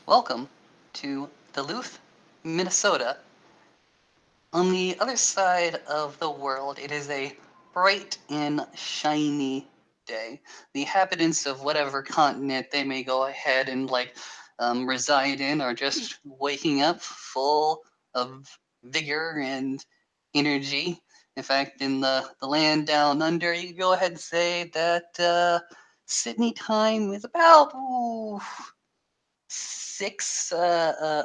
Welcome to Duluth, Minnesota. On the other side of the world, it is a bright and shiny day. The inhabitants of whatever continent they may go ahead and reside in are just waking up full of vigor and energy. In fact, in the land down under, you go ahead and say that Sydney time is about 6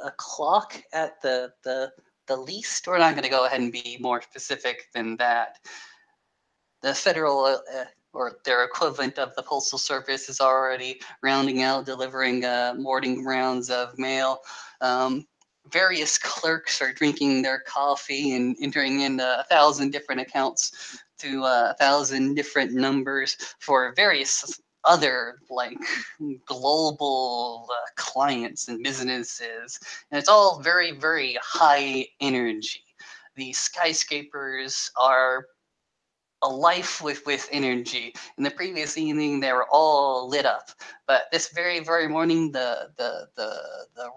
o'clock at the least. We're not going to go ahead and be more specific than that. The federal or their equivalent of the Postal Service is already rounding out, delivering morning rounds of mail. Various clerks are drinking their coffee and entering in 1,000 different accounts to 1,000 different numbers for various other global clients and businesses, and it's all very, very high energy. The skyscrapers are alive with energy. In the previous evening, they were all lit up, but this very, very morning, the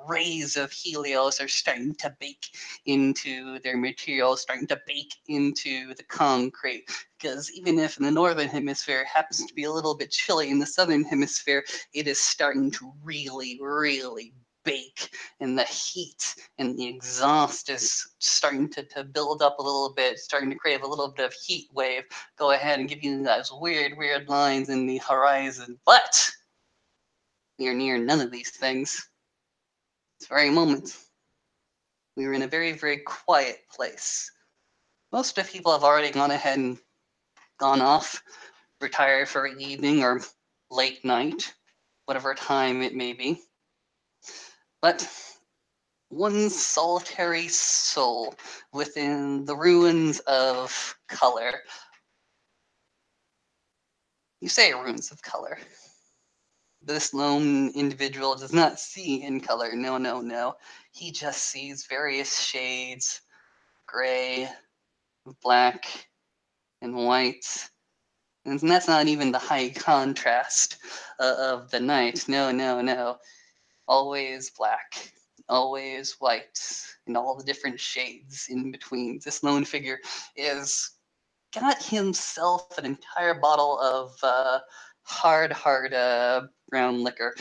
rays of Helios are starting to bake into their material, starting to bake into the concrete. Because even if in the northern hemisphere it happens to be a little bit chilly, in the southern hemisphere it is starting to really, really bake, and the heat and the exhaust is starting to build up a little bit, starting to create a little bit of heat wave, go ahead and give you those weird, weird lines in the horizon. But we are near none of these things. This very moment, we were in a very, very quiet place. Most of the people have already gone ahead and gone off, retired for an evening or late night, whatever time it may be. But one solitary soul within the ruins of color. You say ruins of color. This lone individual does not see in color. No, no, no. He just sees various shades, gray, black, and white. And that's not even the high contrast of the night. No, no, no. Always black, always white, and all the different shades in between. This lone figure is got himself an entire bottle of hard brown liquor.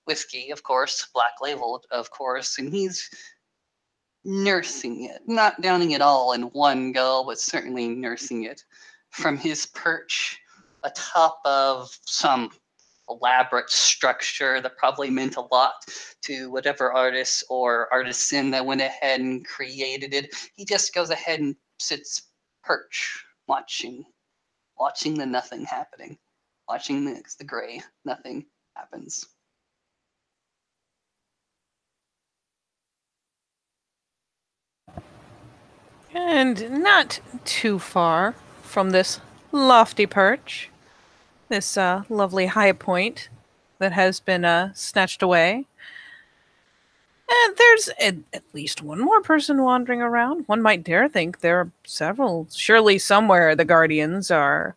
Whiskey, of course, black labeled, of course, and he's nursing it, not downing it all in one go, but certainly nursing it from his perch atop of some elaborate structure that probably meant a lot to whatever artist or artisan that went ahead and created it. He just goes ahead and sits perch, watching the nothing happening, watching the gray, nothing happens. And not too far from this lofty perch, this lovely high point that has been snatched away. And there's at least one more person wandering around. One might dare think there are several. Surely somewhere the Guardians are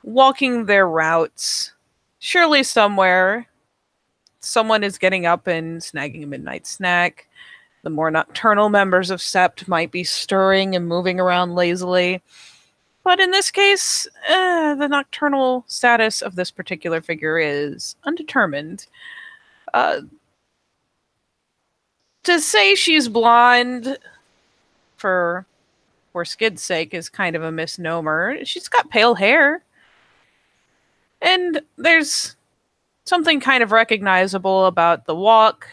walking their routes. Surely somewhere someone is getting up and snagging a midnight snack. The more nocturnal members of Sept might be stirring and moving around lazily. But in this case, the nocturnal status of this particular figure is undetermined. Uh, to say she's blonde for Skid's sake is kind of a misnomer. She's got pale hair. And there's something kind of recognizable about the walk,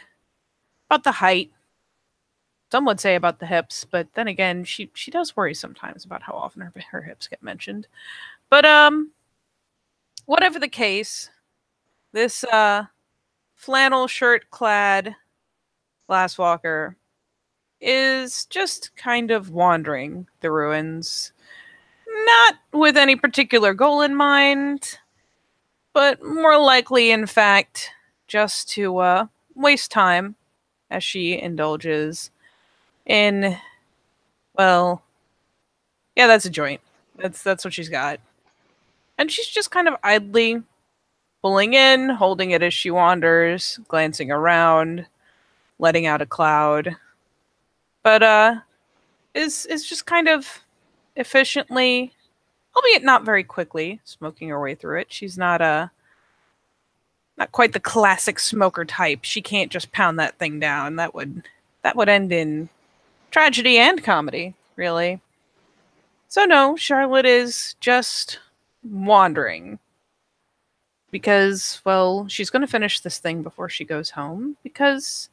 about the height. Some would say about the hips, but then again, she does worry sometimes about how often her hips get mentioned. But whatever the case, this flannel shirt clad glasswalker is just kind of wandering the ruins, not with any particular goal in mind, but more likely, in fact, just to waste time as she indulges in, well, yeah, that's a joint. That's what she's got. And she's just kind of idly pulling in, holding it as she wanders, glancing around. letting out a cloud. But is just kind of efficiently, albeit not very quickly, smoking her way through it. She's not quite the classic smoker type. She can't just pound that thing down. That would end in tragedy and comedy, really. So no, Charlotte is just wandering because, well, she's going to finish this thing before she goes home because,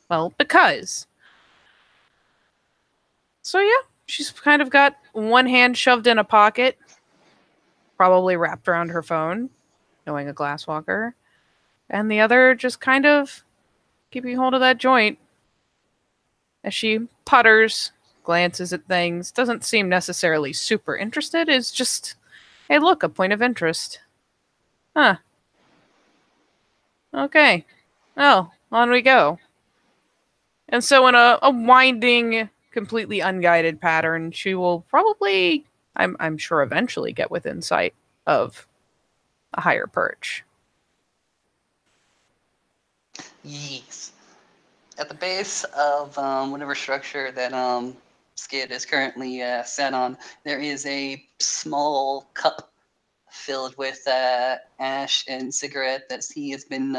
well, because. So yeah, she's kind of got one hand shoved in a pocket, probably wrapped around her phone, knowing a glasswalker, and the other just kind of keeping hold of that joint as she putters, glances at things, doesn't seem necessarily super interested, is just, hey, look, a point of interest. Huh. Okay. Oh, on we go. And so, in a winding, completely unguided pattern, she will probably, I'm sure, eventually get within sight of a higher perch. Yes. At the base of whatever structure that Skid is currently sat on, there is a small cup filled with ash and cigarette that he has been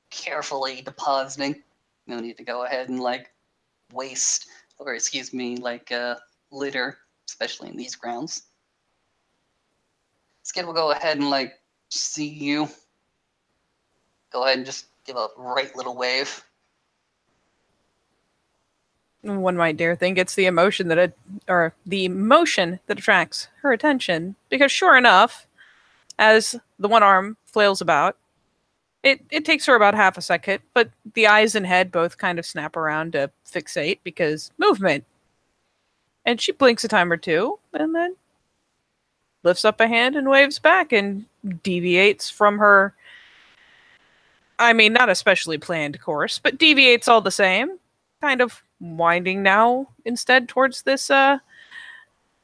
carefully depositing. No need to go ahead and like waste, or excuse me, like litter, especially in these grounds. Skid will go ahead and like see you. Go ahead and just give a right little wave. One might dare think it's the emotion or the motion that attracts her attention, because sure enough, as the one arm flails about, it takes her about half a second, but the eyes and head both kind of snap around to fixate because movement. And she blinks a time or two, and then lifts up a hand and waves back and deviates from her, I mean, not especially planned course, but deviates all the same. Kind of winding now instead towards this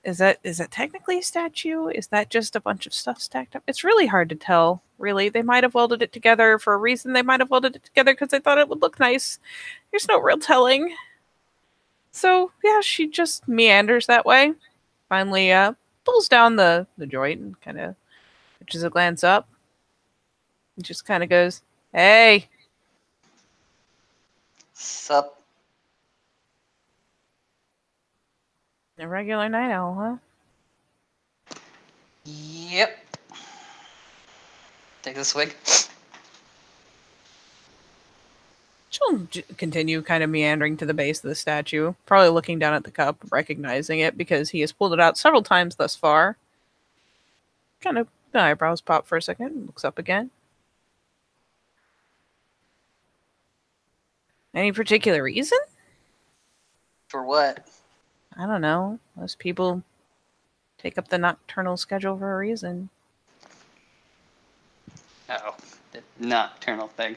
is that technically a statue? Is that just a bunch of stuff stacked up? It's really hard to tell, really. They might have welded it together for a reason. They might have welded it together because they thought it would look nice. There's no real telling. So yeah, she just meanders that way. Finally pulls down the joint and kind of pitches a glance up. And just kind of goes, "Hey." Sup? A regular night owl, huh? Yep. Take this swig. She'll continue kind of meandering to the base of the statue, probably looking down at the cup, recognizing it because he has pulled it out several times thus far. Kind of the eyebrows pop for a second, looks up again. Any particular reason? For what? I don't know. Most people take up the nocturnal schedule for a reason. Oh, the nocturnal thing.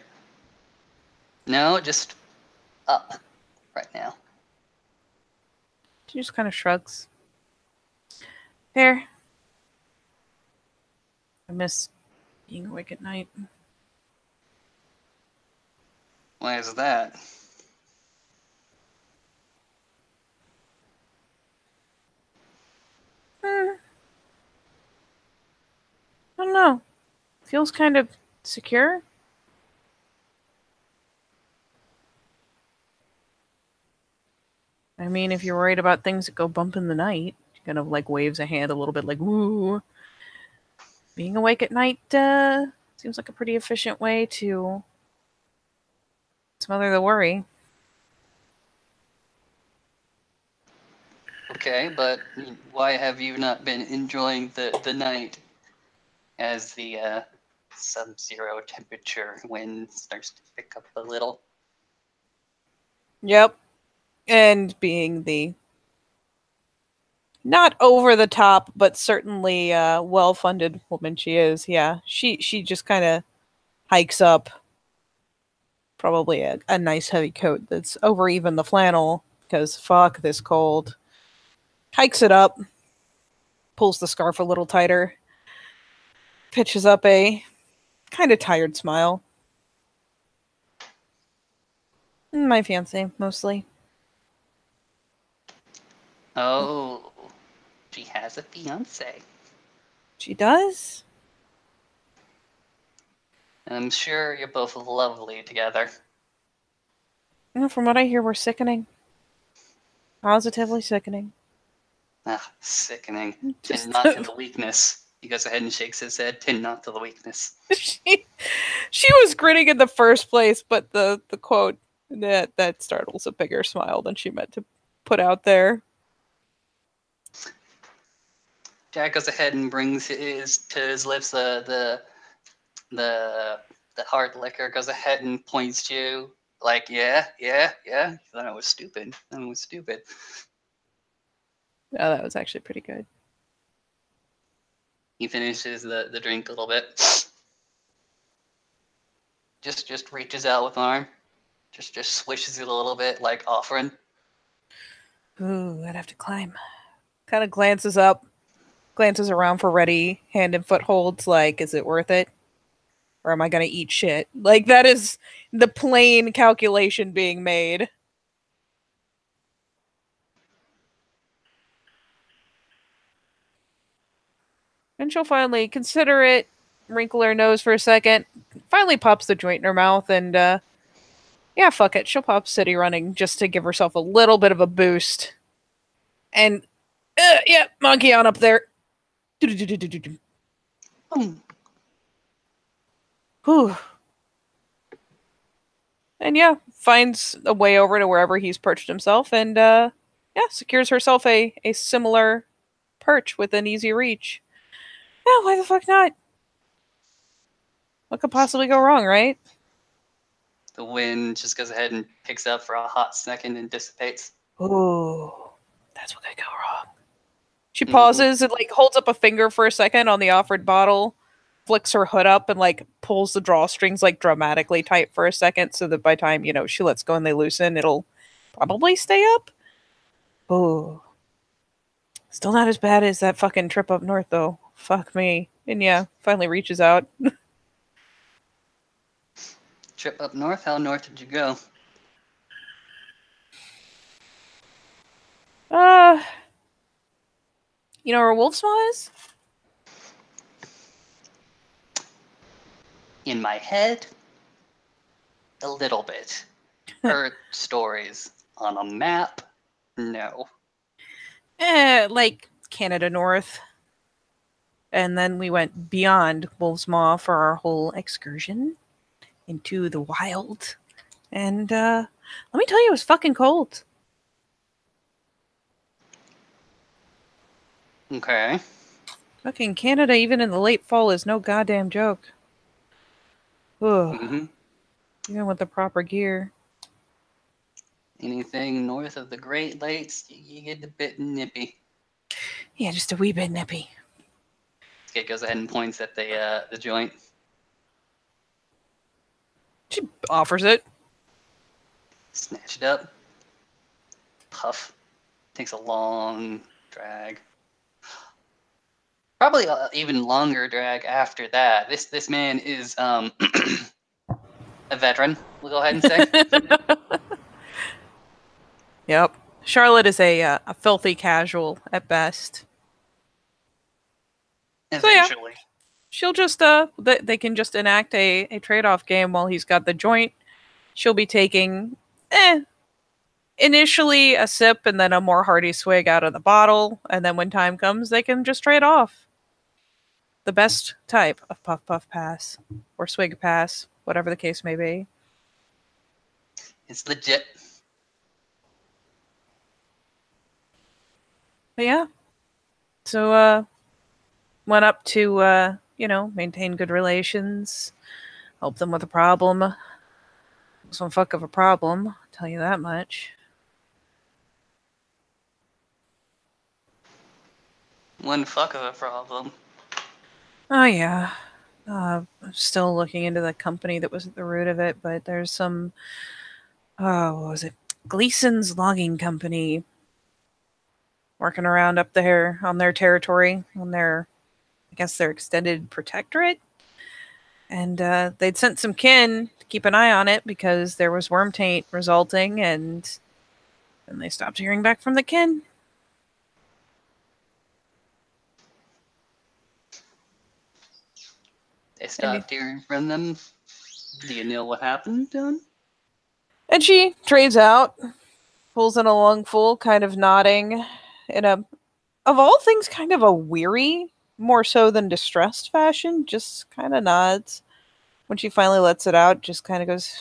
No, just up right now. She just kind of shrugs. There. I miss being awake at night. Why is that? I don't know. Feels kind of secure. I mean, if you're worried about things that go bump in the night, she kind of like waves a hand a little bit like, woo. Being awake at night seems like a pretty efficient way to smother the worry. Okay, but why have you not been enjoying the night as the sub-zero temperature wind starts to pick up a little? Yep. And being the not over the top, but certainly well funded woman she is, yeah. She just kind of hikes up probably a nice heavy coat that's over even the flannel, because fuck this cold. Hikes it up, pulls the scarf a little tighter, pitches up a kind of tired smile. My fiance, mostly. Oh, she has a fiance. She does? And I'm sure you're both lovely together. From what I hear, we're sickening. Positively sickening. Ah, sickening. Tend Just not to the weakness. He goes ahead and shakes his head. Tend not to the weakness. she was grinning in the first place, but the quote that startles a bigger smile than she meant to put out there. Jack goes ahead and brings his to his lips the the hard liquor. Goes ahead and points to you like, yeah. You thought I was stupid. I was stupid. Oh, that was actually pretty good. He finishes the drink a little bit. Just reaches out with an arm. Just swishes it a little bit, like offering. Ooh, I'd have to climb. Kind of glances up, glances around for ready hand and foot holds, like, is it worth it? Or am I gonna eat shit? Like, that is the plain calculation being made. And she'll finally consider it, wrinkle her nose for a second, finally pops the joint in her mouth, and yeah, fuck it. She'll pop City Running just to give herself a little bit of a boost. And yeah, monkey on up there. Boom. Whew. And yeah, finds a way over to wherever he's perched himself, and yeah, secures herself a similar perch within easy reach. Yeah, why the fuck not? What could possibly go wrong, right? The wind just goes ahead and picks up for a hot second and dissipates. Oh, that's what could go wrong. She Mm-hmm. pauses and like holds up a finger for a second on the offered bottle, flicks her hood up and like pulls the drawstrings like dramatically tight for a second so that by the time, she lets go and they loosen, it'll probably stay up. Oh. Still not as bad as that fucking trip up north though. Fuck me. And yeah, finally reaches out. Trip up north? How north did you go? Uh you know where Wolf's Maw is? In my head, a little bit. Heard stories. On a map, no. Like Canada North. And then we went beyond Wolf's Maw for our whole excursion into the wild. And let me tell you, it was fucking cold. Okay. Fucking Canada, even in the late fall, is no goddamn joke. Ugh. Mm-hmm. Even with the proper gear. Anything north of the Great Lakes, you get a bit nippy. Yeah, just a wee bit nippy. Skate goes ahead and points at the joint. She offers it. Snatch it up. Puff. Takes a long drag. Probably even longer drag after that. This man is a veteran. We'll go ahead and say. Yep. Charlotte is a filthy casual at best. So yeah, Eventually. she'll just they can just enact a trade-off game while he's got the joint. She'll be taking initially a sip and then a more hearty swig out of the bottle, and then when time comes, they can just trade off. The best type of puff puff pass or swig pass, whatever the case may be. It's legit. But yeah, so went up to maintain good relations, help them with a problem. Some fuck of a problem, I'll tell you that much. One fuck of a problem. Oh yeah. I'm still looking into the company that was at the root of it, but there's some what was it? Gleason's Logging Company working around up there on their territory, on their I guess their extended protectorate. And they'd sent some kin to keep an eye on it because there was worm taint resulting, and then they stopped hearing back from the kin. They stopped hearing from them. Do you know what happened to them? And she trades out, pulls in a lungful, kind of nodding in a, of all things, kind of a weary, more so than distressed fashion, just kind of nods. When she finally lets it out, just kind of goes,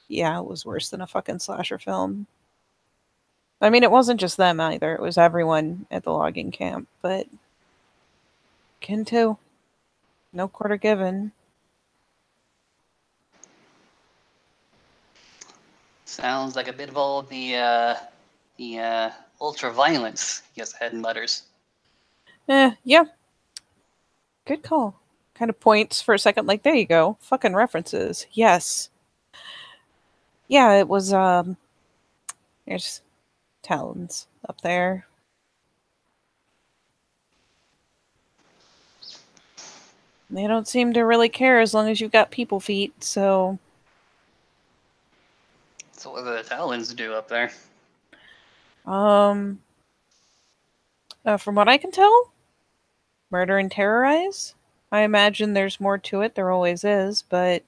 yeah, it was worse than a fucking slasher film. I mean, it wasn't just them either. It was everyone at the logging camp, but kin too. No quarter given. Sounds like a bit of all the ultra violence. He goes ahead and mutters. Yeah. Good call. Kind of points for a second, like, there you go. Fucking references. Yes. Yeah, it was, there's talons up there. They don't seem to really care as long as you've got people feet, so. So what do the Talons do up there? Um, from what I can tell, murder and terrorize. I imagine there's more to it. There always is, but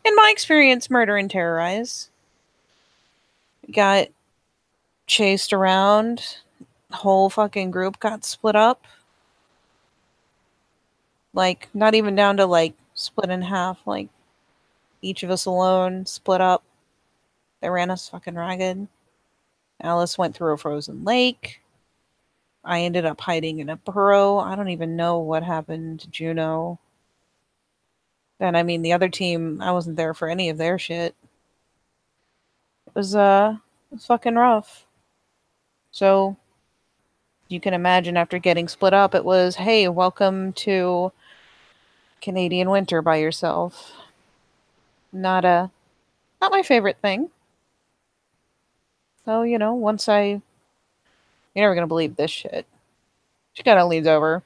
in my experience, murder and terrorize. Got chased around. Whole fucking group got split up. Like, not even down to like split in half. Like, each of us alone split up. They ran us fucking ragged. Alice went through a frozen lake. I ended up hiding in a burrow. I don't even know what happened to Juno. And I mean, the other team, I wasn't there for any of their shit. It was fucking rough. So you can imagine after getting split up, it was, hey, welcome to Canadian winter by yourself. Not my favorite thing. So, once you're never gonna believe this shit. She kind of leans over,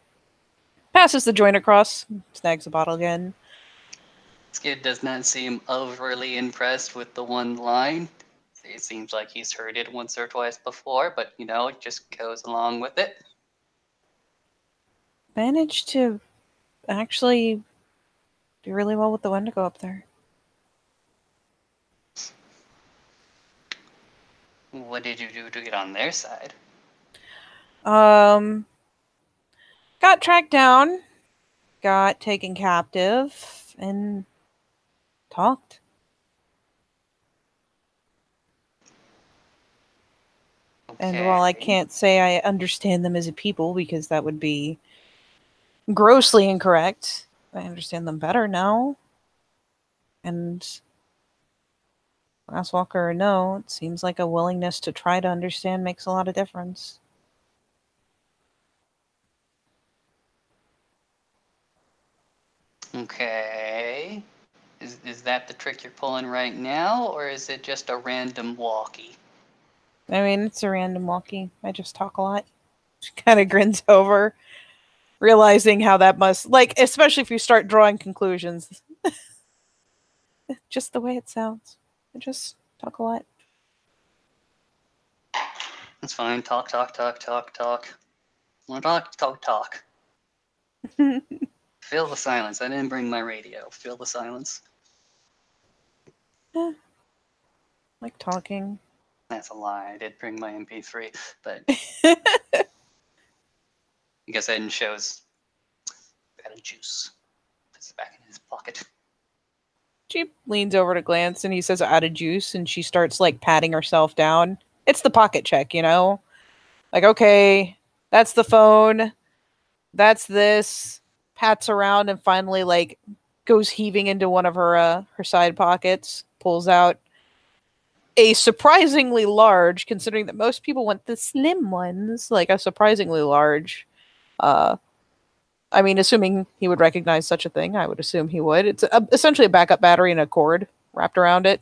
passes the joint across, snags the bottle again. This kid does not seem overly impressed with the one line. It seems like he's heard it once or twice before, but it just goes along with it. Managed to actually do really well with the Wendigo up there. What did you do to get on their side? Um, got tracked down, got taken captive, and talked. And while I Okay. can't say I understand them as a people because that would be grossly incorrect, I understand them better now. And Glasswalker or no, it seems like a willingness to try to understand makes a lot of difference. Okay. Is that the trick you're pulling right now, or is it just a random walkie? I mean, it's a random walkie. I just talk a lot. She kind of grins over, realizing how that must, like, especially if you start drawing conclusions. Just the way it sounds. I just talk a lot. That's fine. Talk, talk, talk, talk, talk. Want to talk? Talk, talk. Feel the silence. I didn't bring my radio. Feel the silence. Eh, like talking. That's a lie. I did bring my MP3, but he goes ahead and shows got a juice. Puts it back in his pocket. She leans over to glance and he says, out of juice. And she starts like patting herself down. It's the pocket check, Like, okay, that's the phone. That's this. Pats around and finally like goes heaving into one of her side pockets, pulls out a surprisingly large, considering that most people want the slim ones, like a surprisingly large. Uh, I mean, assuming he would recognize such a thing, I would assume he would. It's essentially a backup battery and a cord wrapped around it.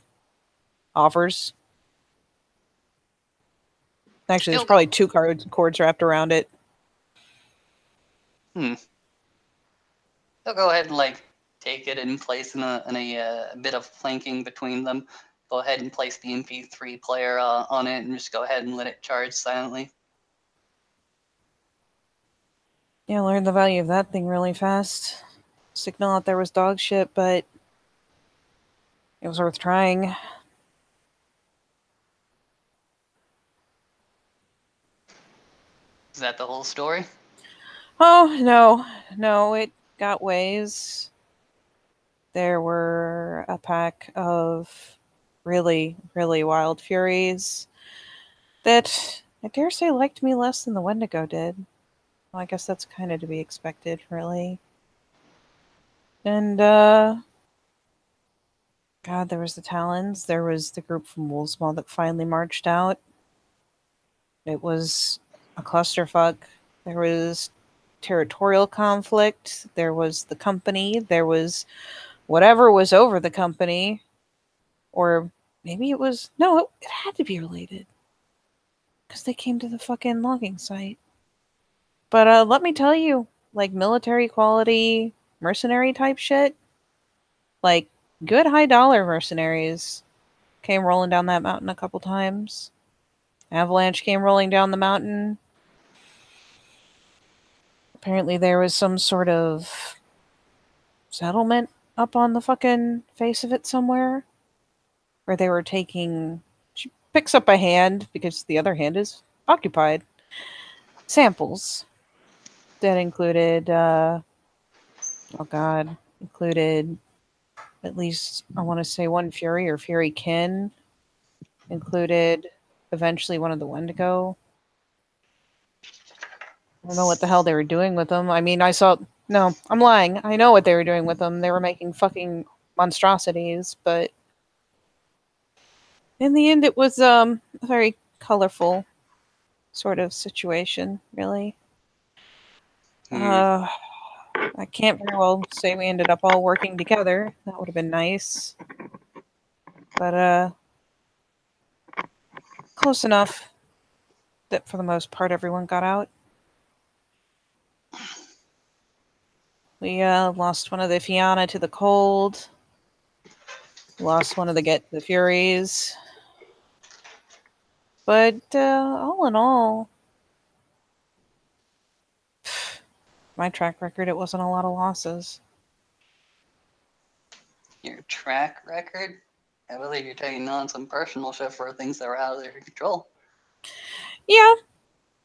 Offers. Actually, there's He'll probably go. two cords wrapped around it. Hmm. He'll go ahead and take it and place in a bit of flanking between them. Go ahead and place the MP3 player on it and just go ahead and let it charge silently. Yeah, I learned the value of that thing really fast. Signal out there was dog shit, but it was worth trying. Is that the whole story? Oh, no, it got ways. There were a pack of really, really wild furies that I dare say liked me less than the Wendigo did. Well, I guess that's kind of to be expected, really. And, God, there was the Talons. There was the group from Woolsmall that finally marched out. It was a clusterfuck. There was territorial conflict. There was the company. There was whatever was over the company. Or maybe it was. No, it had to be related. Because they came to the fucking logging site. But let me tell you, like military quality, mercenary type shit, like good high dollar mercenaries came rolling down that mountain a couple times. Avalanche came rolling down the mountain. Apparently there was some sort of settlement up on the fucking face of it somewhere where they were taking. She picks up a hand because the other hand is occupied. Samples that included, oh god, included at least, I want to say, one Fury or Fury kin, included eventually one of the Wendigo. I don't know what the hell they were doing with them. I mean, I saw. No, I'm lying. I know what they were doing with them. They were making fucking monstrosities, but in the end, it was a very colorful sort of situation, really. Hmm. I can't very well say we ended up all working together. That would have been nice. But close enough that for the most part everyone got out. We lost one of the Fianna to the cold. Lost one of the Furies. But all in all, my track record, it wasn't a lot of losses. Your track record? I believe you're taking on some personal shit for things that were out of their control. Yeah,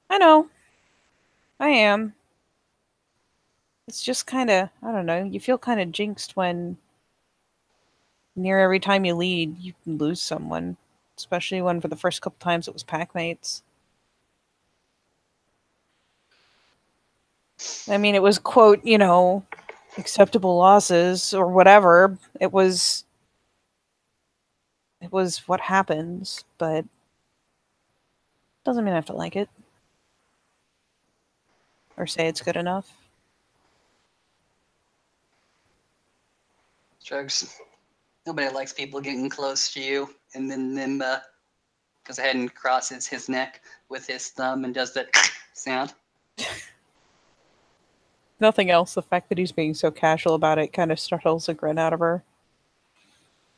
I know. I am. It's just kind of, I don't know, you feel kind of jinxed when near every time you lead, you can lose someone. Especially when for the first couple times it was pack mates. I mean, it was, quote, acceptable losses or whatever. It was what happens, but doesn't mean I have to like it. Or say it's good enough. Drugs. Nobody likes people getting close to you, and then them goes ahead and crosses his neck with his thumb and does that sound. Nothing else. The fact that he's being so casual about it kind of startles a grin out of her.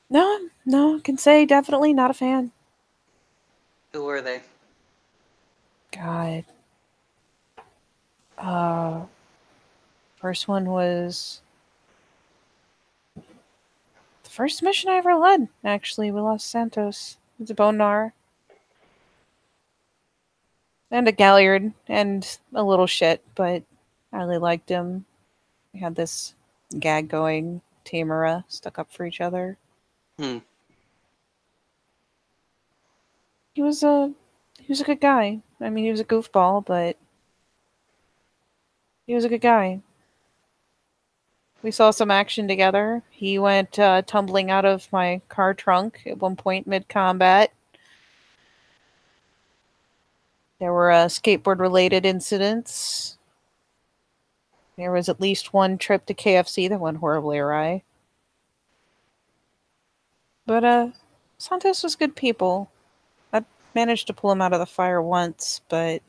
No, can say definitely not a fan. Who were they? God. Uh, First one was the first mission I ever led, actually, with Los Santos. It's a Bonar. And a Galliard, and a little shit, but I really liked him. We had this gag going, Tamara stuck up for each other. Hmm. He was a good guy. I mean, he was a goofball, but he was a good guy. We saw some action together. He went tumbling out of my car trunk at one point mid combat. There were skateboard related incidents. There was at least one trip to KFC that went horribly awry. But Santos was good people. I managed to pull him out of the fire once, but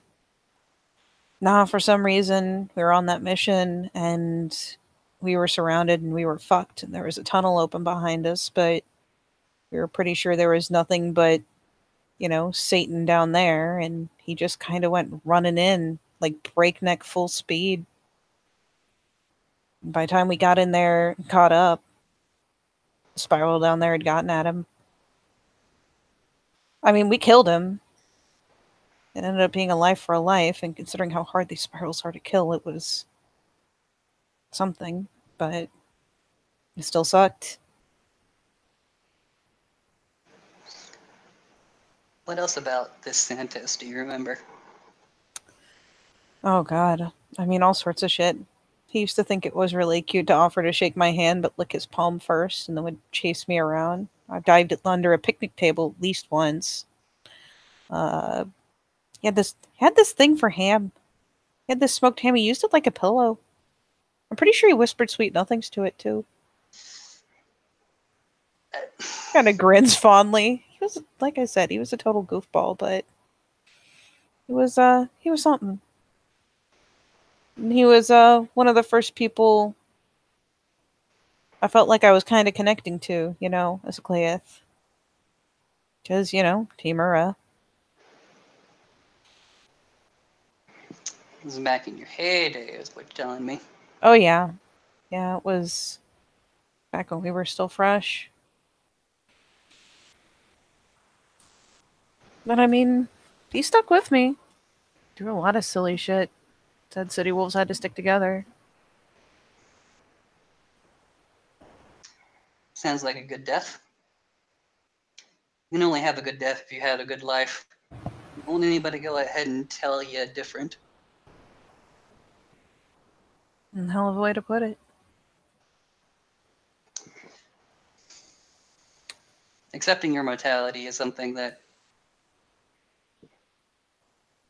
nah, for some reason we were on that mission and we were surrounded and we were fucked, and there was a tunnel open behind us, but we were pretty sure there was nothing but, Satan down there, and he just kind of went running in like breakneck full speed. And by the time we got in there and caught up, the spiral down there had gotten at him. I mean, we killed him. It ended up being a life for a life, and considering how hard these spirals are to kill, it was something, but it still sucked. What else about this Santos do you remember? Oh, God. I mean, all sorts of shit. He used to think it was really cute to offer to shake my hand but lick his palm first and then would chase me around. I've dived under a picnic table at least once. Uh, he had this thing for ham. He had this smoked ham. He used it like a pillow. I'm pretty sure he whispered sweet nothings to it too. Kind of grins fondly. He was, like I said, he was a total goofball, but he was something. And he was one of the first people I felt like I was kind of connecting to, as a Cliath. Because, Team Ura. This is back in your heyday, is what you're telling me. Oh, yeah. Yeah, it was back when we were still fresh. But I mean, he stuck with me. Through a lot of silly shit. Said City Wolves had to stick together. Sounds like a good death. You can only have a good death if you had a good life. Won't anybody go ahead and tell you different? And hell of a way to put it. Accepting your mortality is something that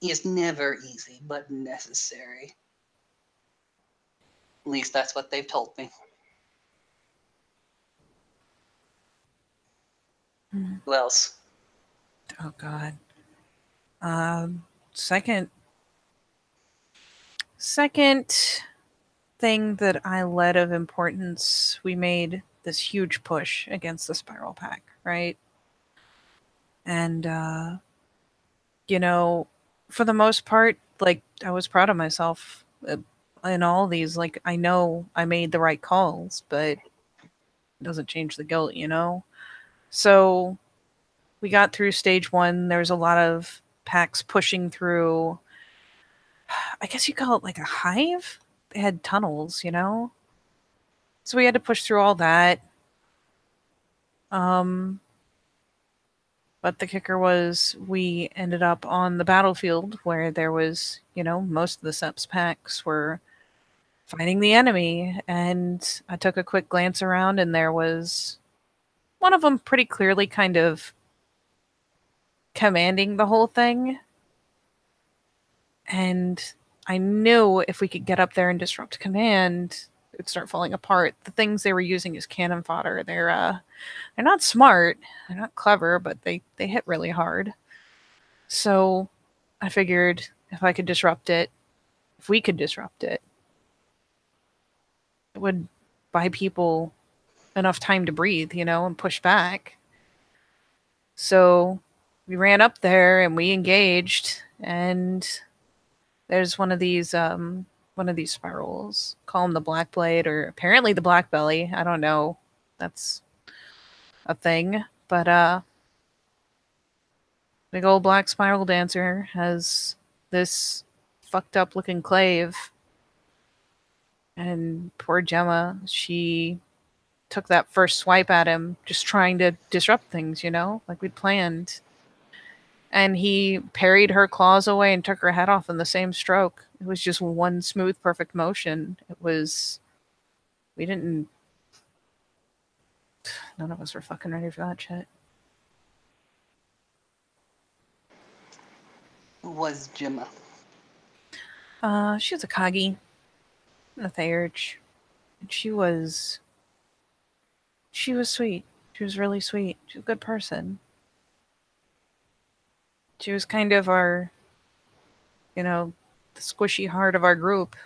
is never easy, but necessary. At least that's what they've told me. Who else? Oh, God. Second thing that I led of importance, we made this huge push against the Spiral Pack, right? And for the most part, like, I was proud of myself in all these. Like, I know I made the right calls, but it doesn't change the guilt. So we got through stage 1. There was a lot of packs pushing through, I guess you call it like a hive. They had tunnels. So we had to push through all that. Um, but the kicker was we ended up on the battlefield where there was, most of the Seps packs were fighting the enemy. And I took a quick glance around, and there was one of them pretty clearly kind of commanding the whole thing. And I knew if we could get up there and disrupt command, it would start falling apart. The things they were using as cannon fodder, they're not smart, they're not clever, but they hit really hard. So I figured if I could disrupt it, if we could disrupt it, it would buy people enough time to breathe, and push back. So we ran up there and we engaged, and there's one of these spirals. Call them the Black Blade, or apparently the Black Belly. I don't know. That's a thing. But big old black spiral dancer has this fucked up looking clave. And poor Gemma, she took that first swipe at him, just trying to disrupt things, like we'd planned. And he parried her claws away and took her head off in the same stroke. It was just one smooth, perfect motion. We didn't, none of us were fucking ready for that shit. Who was Gemma? She was a Kagi in the Theurge. And she was sweet. She was really sweet. She was a good person. She was kind of our, the squishy heart of our group.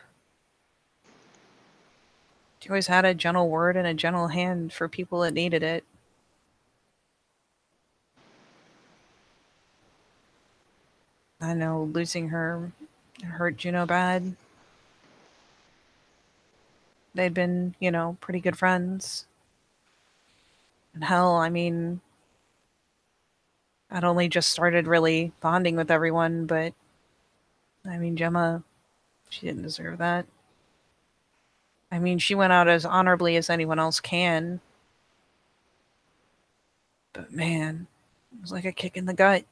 She always had a gentle word and a gentle hand for people that needed it. I know losing her hurt Juno bad. They'd been, pretty good friends. And hell, I mean, I'd only just started really bonding with everyone, but I mean, Gemma, she didn't deserve that. I mean, she went out as honorably as anyone else can, but man, it was like a kick in the gut.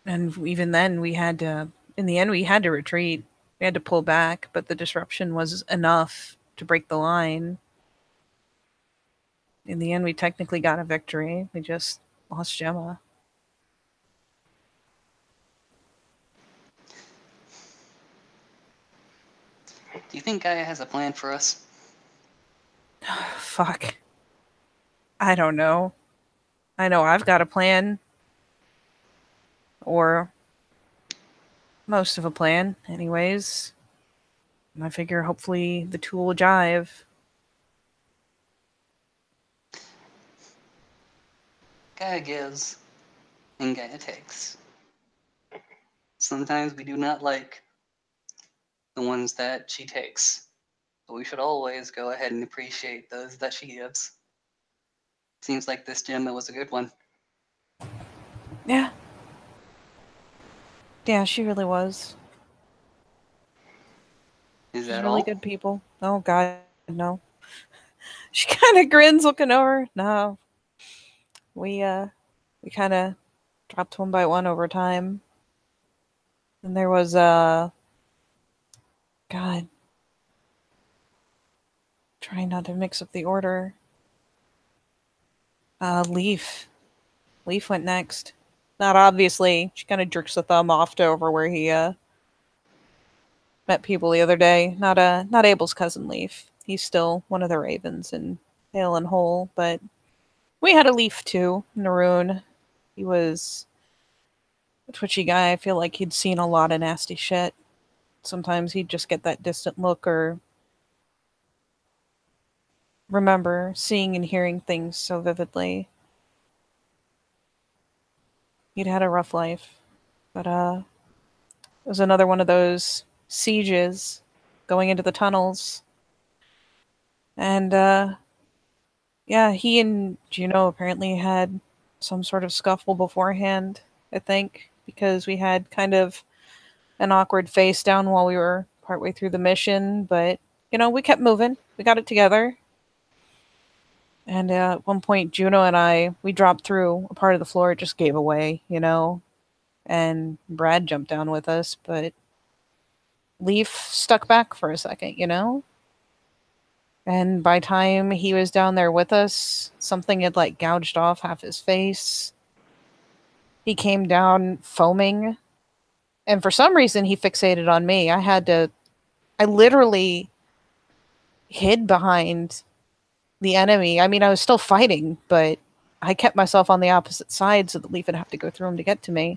And even then, in the end, we had to retreat. We had to pull back, but the disruption was enough to break the line. In the end, we technically got a victory. We just lost Gemma. Do you think Gaia has a plan for us? Fuck. I don't know. I know I've got a plan, or most of a plan, anyways. And I figure hopefully the two will jive. Gaia gives and Gaia takes. Sometimes we do not like the ones that she takes, but we should always go ahead and appreciate those that she gives. Seems like this Gemma was a good one. Yeah. Yeah, she really was. Is She's that really all? good people. Oh, God, no. She kind of grins looking over. No. We kind of dropped one by one over time. And there was, God, trying not to mix up the order. Leaf. Leaf went next. Not obviously. She kind of jerks the thumb off to over where he, met people the other day. Not Abel's cousin Leaf. He's still one of the Ravens and hale and whole, but we had a Leaf too, Naroon. He was a twitchy guy. I feel like he'd seen a lot of nasty shit. Sometimes he'd just get that distant look or remember seeing and hearing things so vividly. He'd had a rough life, but it was another one of those sieges going into the tunnels. And yeah, he and Juno apparently had some sort of scuffle beforehand, I think, because we had kind of an awkward face down while we were partway through the mission, but we kept moving. We got it together. And at one point, Juno and we dropped through a part of the floor. It just gave away, and Brad jumped down with us, but Leaf stuck back for a second. And by time he was down there with us, something had like gouged off half his face. He came down foaming, and for some reason he fixated on me. I literally hid behind the enemy. I mean, I was still fighting, but I kept myself on the opposite side so that Leaf would have to go through him to get to me.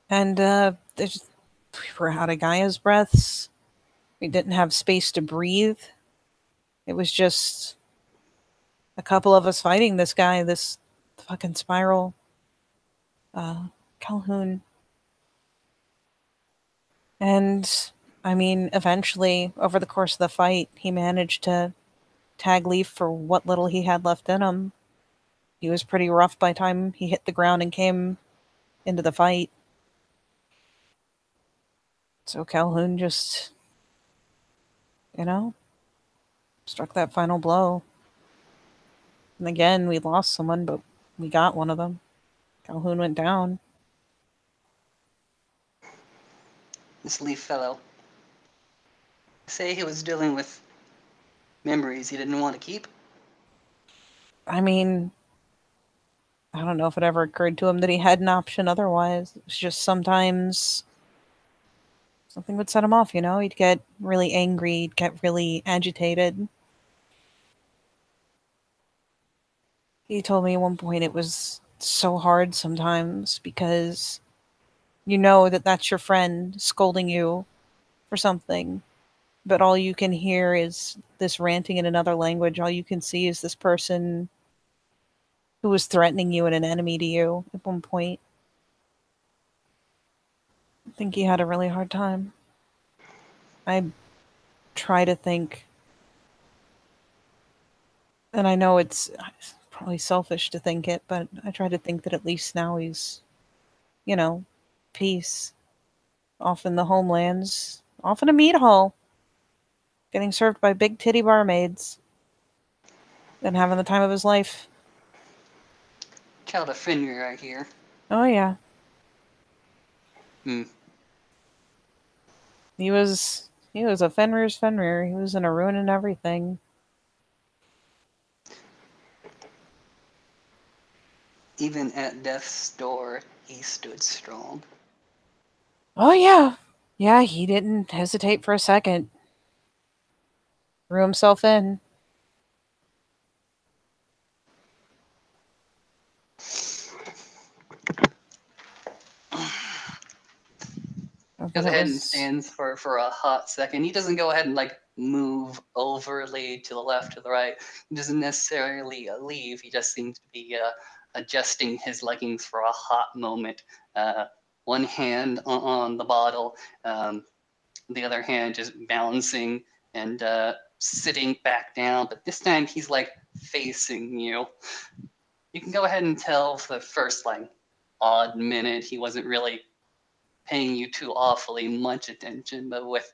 And we were out of Gaia's breaths. We didn't have space to breathe. It was just a couple of us fighting this guy, this fucking spiral. Calhoun. And I mean, eventually, over the course of the fight, he managed to tag Leaf for what little he had left in him. He was pretty rough by the time he hit the ground and came into the fight. So Calhoun just, you know, struck that final blow. And again, we lost someone, but we got one of them. Calhoun went down. This Leaf fellow. Say he was dealing with memories he didn't want to keep. I mean, I don't know if it ever occurred to him that he had an option otherwise. It was just sometimes something would set him off, He'd get really angry, he'd get really agitated. He told me at one point it was so hard sometimes because You know that that's your friend scolding you for something, but all you can hear is this ranting in another language. All you can see is this person who was threatening you and an enemy to you at one point. I think he had a really hard time. I try to think, and I know it's probably selfish to think it, but I try to think that at least now he's, you know, peace. Off in the homelands, off in a meat hall, getting served by big titty barmaids, and having the time of his life. Child of Finrir right here. Oh yeah, Hmm. he was a Fenrir's Fenrir. He was in a ruin and everything. Even at death's door, he stood strong. Oh yeah, yeah. He didn't hesitate for a second. Threw himself in. But Goes it ahead and was. stands for a hot second. He doesn't go ahead and like move overly to the left to the right. He doesn't necessarily leave. He just seems to be adjusting his leggings for a hot moment. One hand on the bottle, the other hand just balancing and sitting back down. But this time he's like facing you. You can go ahead and tell for the first like odd minute he wasn't really paying you too awfully much attention, but with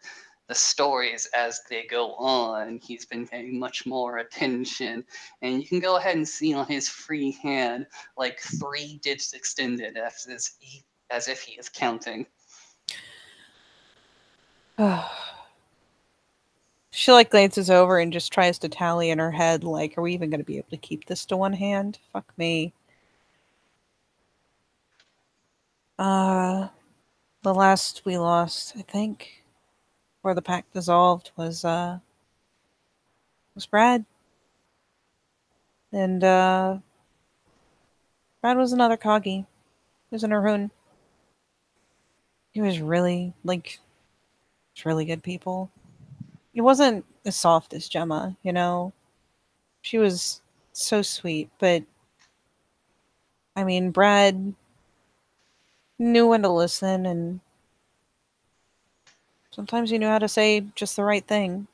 the stories as they go on, he's been paying much more attention. And you can go ahead and see on his free hand like 3 digits extended as if he is counting. She like glances over and just tries to tally in her head, like, are we even going to be able to keep this to one hand? Fuck me. Uh, the last we lost, I think, where the pack dissolved was Brad. And Brad was another Coggy. He was an Arun. He was really really good people. He wasn't as soft as Gemma, you know. She was so sweet, but I mean, Brad knew when to listen, and sometimes he knew how to say just the right thing.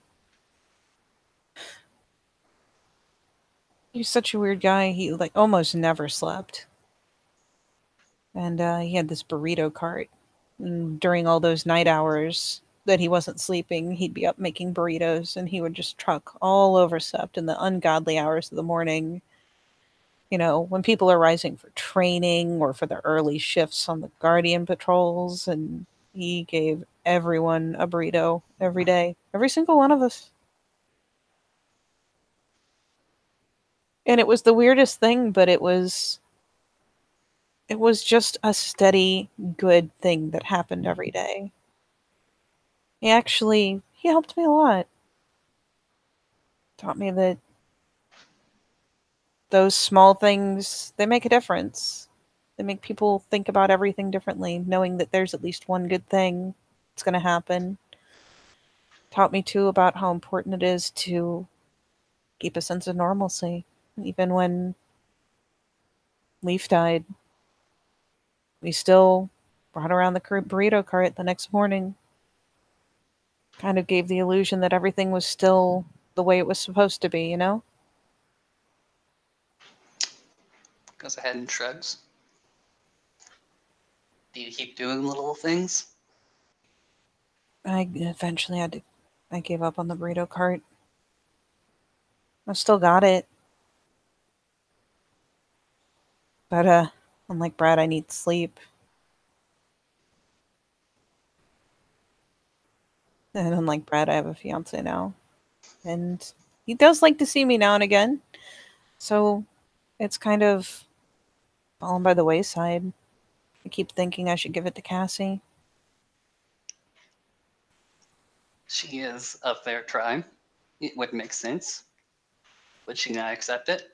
He's such a weird guy. He like almost never slept, and he had this burrito cart. And during all those night hours that he wasn't sleeping, he'd be up making burritos, and he would just truck all overslept in the ungodly hours of the morning. You know, when people are rising for training or for the early shifts on the Guardian patrols, and he gave everyone a burrito every day, every single one of us. And it was the weirdest thing, but it was just a steady good thing that happened every day. He helped me a lot. Taught me that those small things, they make a difference. They make people think about everything differently, knowing that there's at least one good thing that's going to happen. Taught me too about how important it is to keep a sense of normalcy. Even when Leaf died, we still brought around the burrito cart the next morning. Kind of gave the illusion that everything was still the way it was supposed to be, you know? Goes ahead and shrugs. Do you keep doing little things? I eventually had to. I gave up on the burrito cart. I still got it, but unlike Brad, I need sleep, and unlike Brad, I have a fiance now, and he does like to see me now and again. So it's kind of fallen by the wayside. I keep thinking I should give it to Cassie. She is of their tribe. It would make sense. Would she not accept it?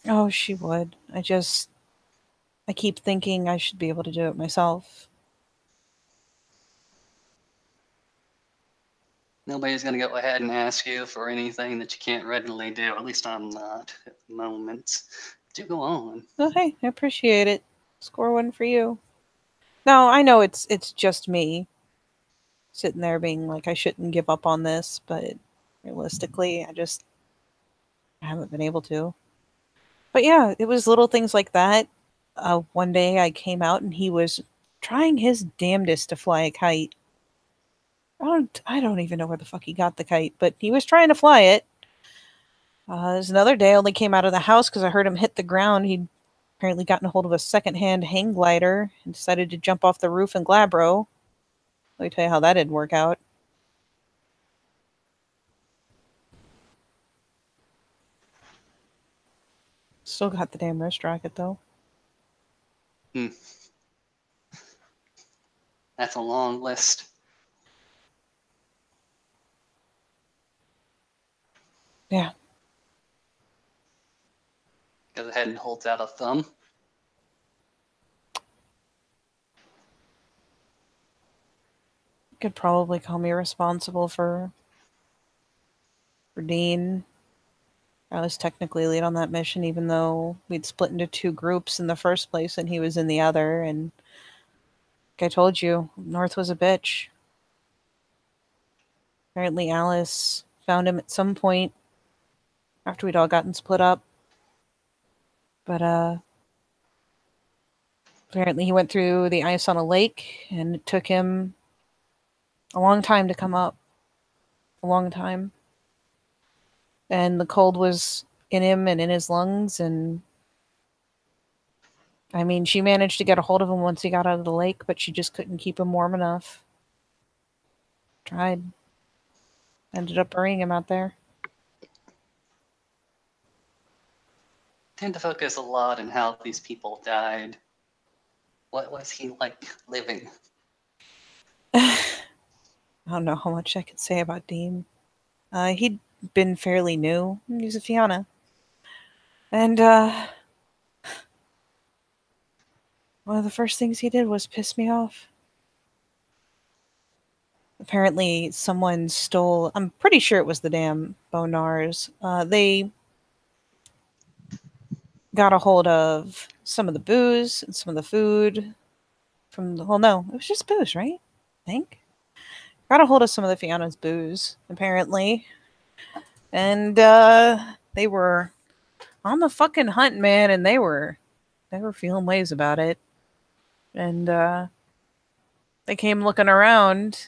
Oh, she would. I keep thinking I should be able to do it myself. Nobody's going to go ahead and ask you for anything that you can't readily do. At least I'm not at the moment. Do go on. Oh, hey, I appreciate it. Score one for you. No, I know it's just me sitting there being like, I shouldn't give up on this, but realistically, I haven't been able to. But yeah, it was little things like that. One day I came out and he was trying his damnedest to fly a kite. I don't even know where the fuck he got the kite, but he was trying to fly it. There's another day I only came out of the house because I heard him hit the ground. He'd apparently gotten a hold of a secondhand hang glider and decided to jump off the roof in Glabro. Let me tell you how that didn't work out. Still got the damn wrist rocket though. Hmm. That's a long list. Yeah. Goes ahead and holds out a thumb. Could probably call me responsible for Dean. I was technically lead on that mission, even though we'd split into two groups in the first place and he was in the other. And like I told you, North was a bitch. Apparently, Alice found him at some point after we'd all gotten split up. But apparently, he went through the ice on a lake and it took him a long time to come up. A long time. And the cold was in him and in his lungs. And I mean, she managed to get a hold of him once he got out of the lake, but she just couldn't keep him warm enough. Tried. Ended up burying him out there. Tend to focus a lot on how these people died. What was he like living? I don't know how much I could say about Dean. He'd been fairly new. He was a Fianna. And one of the first things he did was piss me off. Apparently, someone stole. I'm pretty sure it was the damn Bonars. They got a hold of some of the booze and some of the food from the. Well, no, it was just booze, right? I think. Got a hold of some of the Fianna's booze, apparently. And they were on the fucking hunt, man, and they were feeling ways about it. And they came looking around,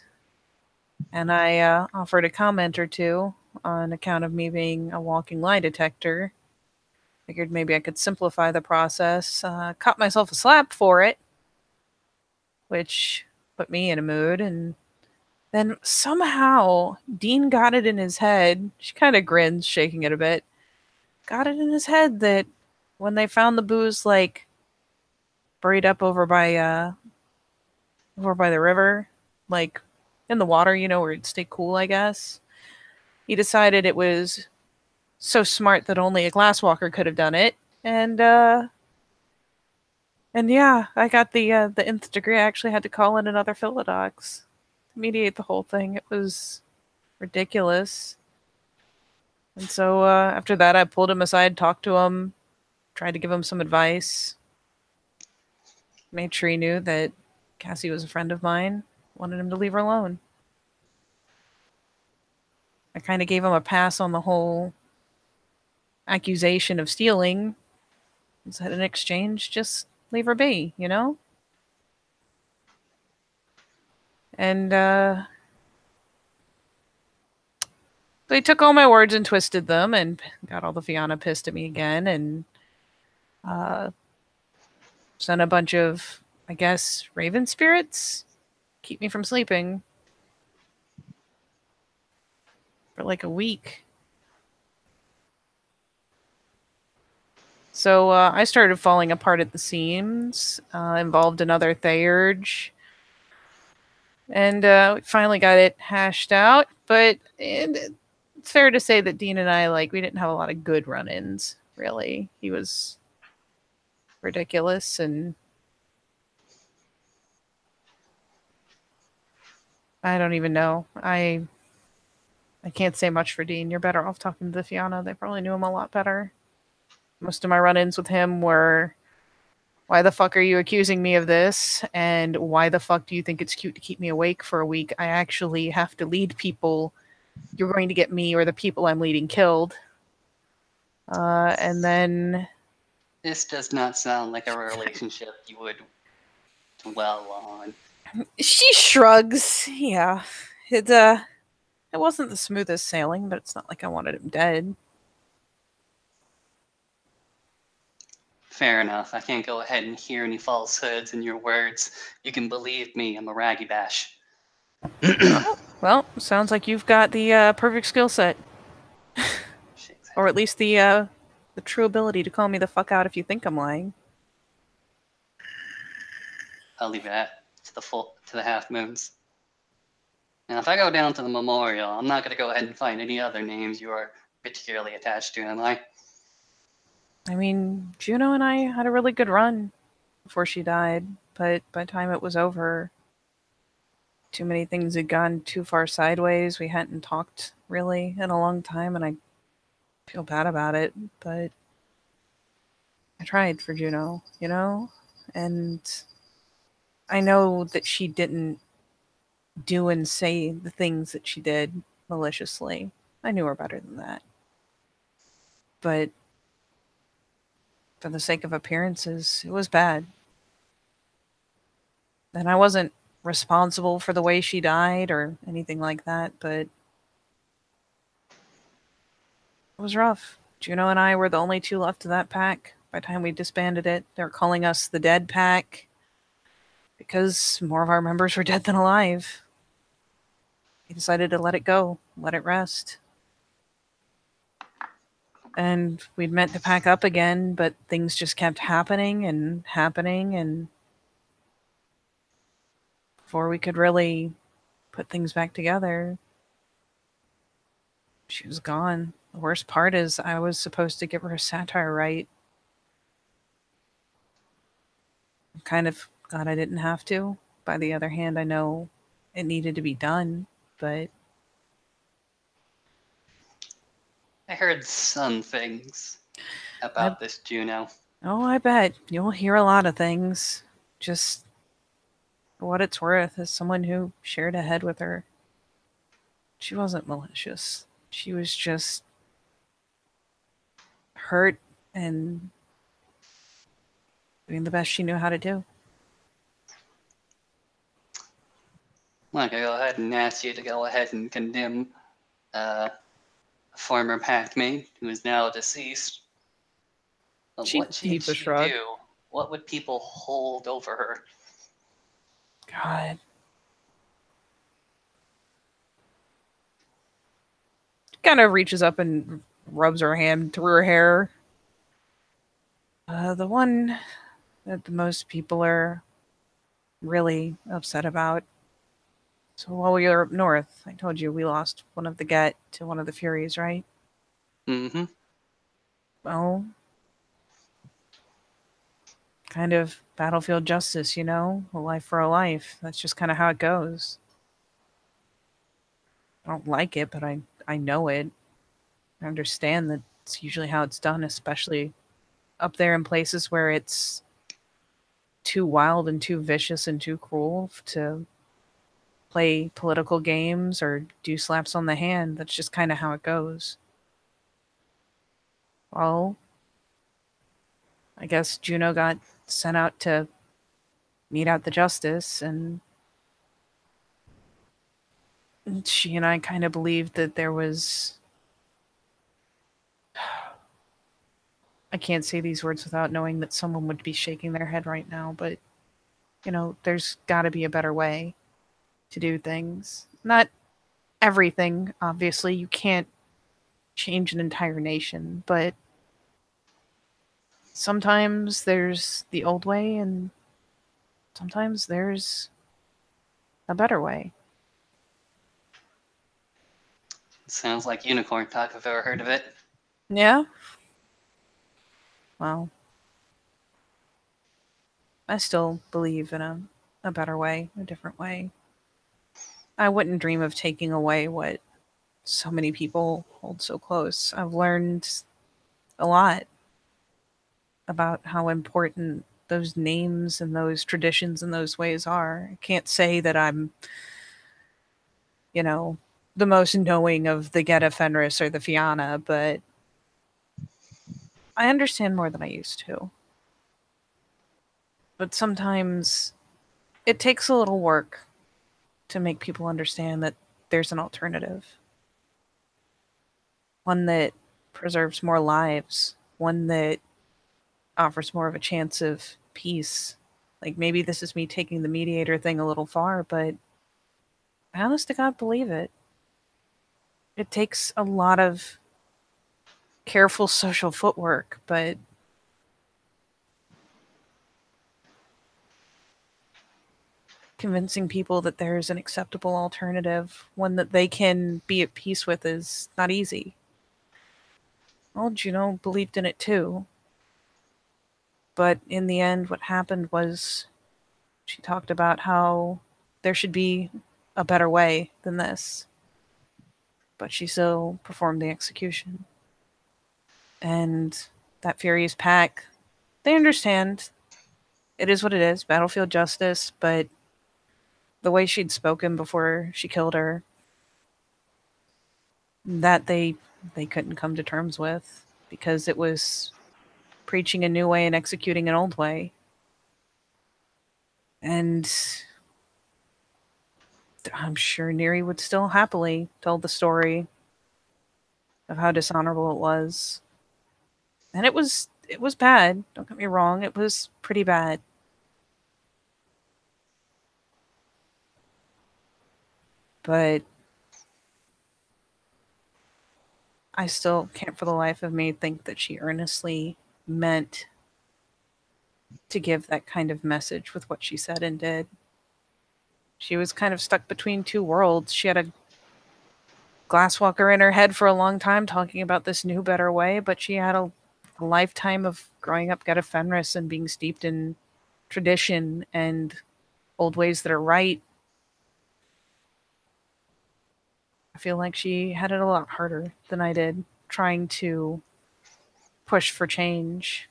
and I offered a comment or two on account of me being a walking lie detector. Figured maybe I could simplify the process. Caught myself a slap for it, which put me in a mood. And then somehow Dean got it in his head. She kind of grins, shaking it a bit. Got it in his head that when they found the booze, like buried up over by the river, like in the water, where it'd stay cool, I guess. He decided it was so smart that only a glasswalker could have done it. And yeah, I got the nth degree. I actually had to call in another Philodox to mediate the whole thing. It was ridiculous. And so after that, I pulled him aside, talked to him, tried to give him some advice, made sure he knew that Cassie was a friend of mine, wanted him to leave her alone. I kind of gave him a pass on the whole accusation of stealing. And said in exchange, just leave her be, you know? And they took all my words and twisted them and got all the Fianna pissed at me again and uh, sent a bunch of, I guess, raven spirits keep me from sleeping for like a week. So I started falling apart at the seams, involved another Theurge, and we finally got it hashed out. But it's fair to say that Dean and I, we didn't have a lot of good run-ins, really. He was ridiculous, and I don't even know. I can't say much for Dean. You're better off talking to the Fianna. They probably knew him a lot better. Most of my run ins with him were, why the fuck are you accusing me of this? And why the fuck do you think it's cute to keep me awake for a week? I actually have to lead people. You're going to get me or the people I'm leading killed. And then This does not sound like a relationship you would dwell on. she shrugs. Yeah. It wasn't the smoothest sailing, but it's not like I wanted him dead. Fair enough. I can't go ahead and hear any falsehoods in your words. You can believe me, I'm a raggy bash. Well, sounds like you've got the perfect skill set, or at least the true ability to call me the fuck out if you think I'm lying. I'll leave that to the half moons. Now, if I go down to the memorial, I'm not going to go ahead and find any other names you are particularly attached to, am I? I mean, Juno and I had a really good run before she died, but by the time it was over, too many things had gone too far sideways. We hadn't talked really in a long time, and I feel bad about it, but I tried for Juno, you know? And I know that she didn't do and say the things that she did maliciously. I knew her better than that. But for the sake of appearances, it was bad. And I wasn't responsible for the way she died or anything like that, but it was rough. Juno and I were the only two left of that pack. By the time we disbanded it, they were calling us the Dead Pack because more of our members were dead than alive. We decided to let it go, let it rest. And we'd meant to pack up again, but things just kept happening and happening, and before we could really put things back together, she was gone. The worst part is I was supposed to give her a satire right. I'm kind of glad I didn't have to. By the other hand, I know it needed to be done, but I heard some things I about this Juno. oh, I bet you'll hear a lot of things. Just for what it's worth, as someone who shared a head with her, she wasn't malicious. She was just hurt and doing the best she knew how to do. I'm not going to go ahead and ask you to go ahead and condemn a former packmate who is now deceased. But She what did heaved a she shrug. do? What would people hold over her? God. Kind of reaches up and rubs her hand through her hair. The one that the most people are really upset about. So while we were up north, I told you we lost one of the Get to one of the Furies, right? Mm-hmm. Well, kind of battlefield justice, you know? A life for a life. That's just kind of how it goes. I don't like it, but I know it. I understand that it's usually how it's done, especially up there in places where it's too wild and too vicious and too cruel to play political games or do slaps on the hand. That's just kind of how it goes. Well, I guess Juno got sent out to meet out the justice, and she and I kind of believed that there was. I can't say these words without knowing that someone would be shaking their head right now, but, you know, there's got to be a better way to do things. Not everything, obviously. You can't change an entire nation, but sometimes there's the old way, and sometimes there's a better way. Sounds like unicorn talk if I've ever heard of it. Yeah? Well, I still believe in a better way, a different way. I wouldn't dream of taking away what so many people hold so close. I've learned a lot about how important those names and those traditions and those ways are. I can't say that I'm, you know, the most knowing of the Geta Fenris or the Fianna, but I understand more than I used to. But sometimes it takes a little work to make people understand that there's an alternative, one that preserves more lives, one that offers more of a chance of peace. Like maybe this is me taking the mediator thing a little far, but I honest to God believe it. It takes a lot of careful social footwork, but convincing people that there's an acceptable alternative, one that they can be at peace with, is not easy. Well, Juno believed in it too. But in the end, what happened was she talked about how there should be a better way than this. But she still performed the execution. And that Furious Pack, they understand. It is what it is, battlefield justice, but the way she'd spoken before she killed her, that they couldn't come to terms with because it was preaching a new way and executing an old way. And I'm sure Neri would still happily tell the story of how dishonorable it was. And it was bad, don't get me wrong, it was pretty bad. But I still can't for the life of me think that she earnestly meant to give that kind of message with what she said and did. She was kind of stuck between two worlds. She had a glasswalker in her head for a long time talking about this new, better way, but she had a lifetime of growing up Geta Fenris and being steeped in tradition and old ways that are right. I feel like she had it a lot harder than I did trying to push for change.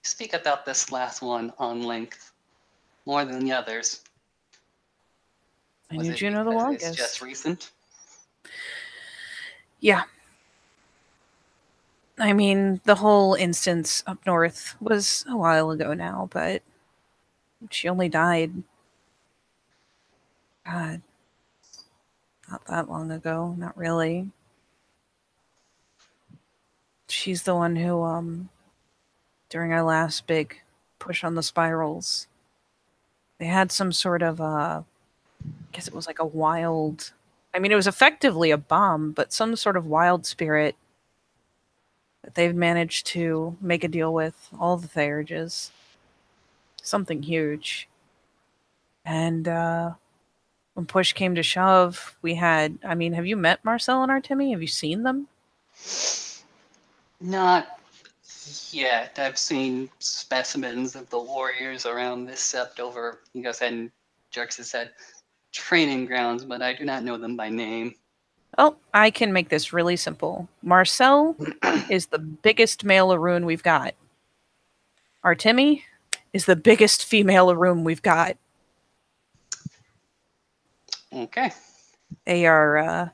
Speak about this last one on length more than the others. I Was knew it Juno the because it's just longest. recent? Yeah. I mean, the whole instance up north was a while ago now, but she only died, God, not that long ago. Not really. She's the one who, during our last big push on the spirals, they had some sort of, I guess it was like a wild, I mean, it was effectively a bomb, but some sort of wild spirit that they've managed to make a deal with all the Therages. Something huge. And, when push came to shove, we had, I mean, have you met Marcel and Artemi? Have you seen them? Not yet. I've seen specimens of the warriors around this sept over, you guys said, Jerks has said, training grounds, but I do not know them by name. Oh, I can make this really simple. Marcel is the biggest male Arun we've got. Artemi is the biggest female Arun we've got. Okay. They are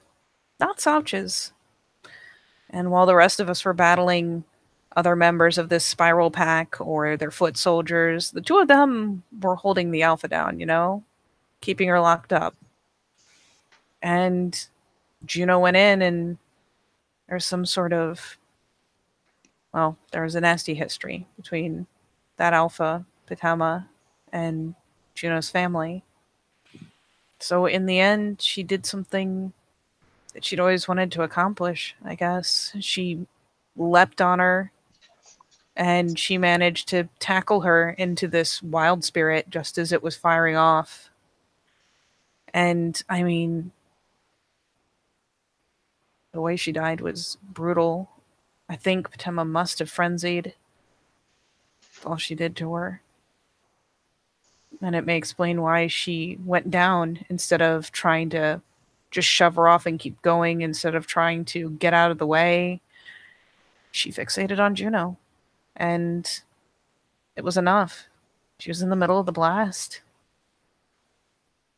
not slouches. And while the rest of us were battling other members of this spiral pack or their foot soldiers, the two of them were holding the Alpha down, keeping her locked up. And Juno went in, and there's some sort of, well, there was a nasty history between that Alpha, Pitama, and Juno's family. So in the end, she did something that she'd always wanted to accomplish, I guess. She leapt on her, and she managed to tackle her into this wild spirit just as it was firing off. And I mean, the way she died was brutal. I think Patema must have frenzied with all she did to her. And it may explain why she went down instead of trying to just shove her off and keep going instead of trying to get out of the way. She fixated on Juno, and it was enough. She was in the middle of the blast.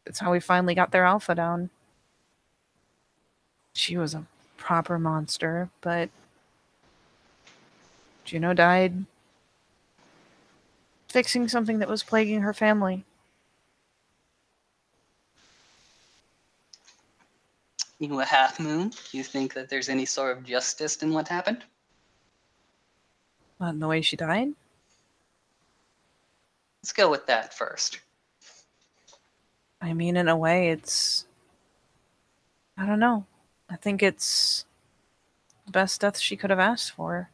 That's how we finally got their alpha down. She was a proper monster, but Juno died fixing something that was plaguing her family. You a half moon? You think that there's any sort of justice in what happened? Not in the way she died. Let's go with that first. I mean, in a way, it's. I don't know. I think it's the best death she could have asked for.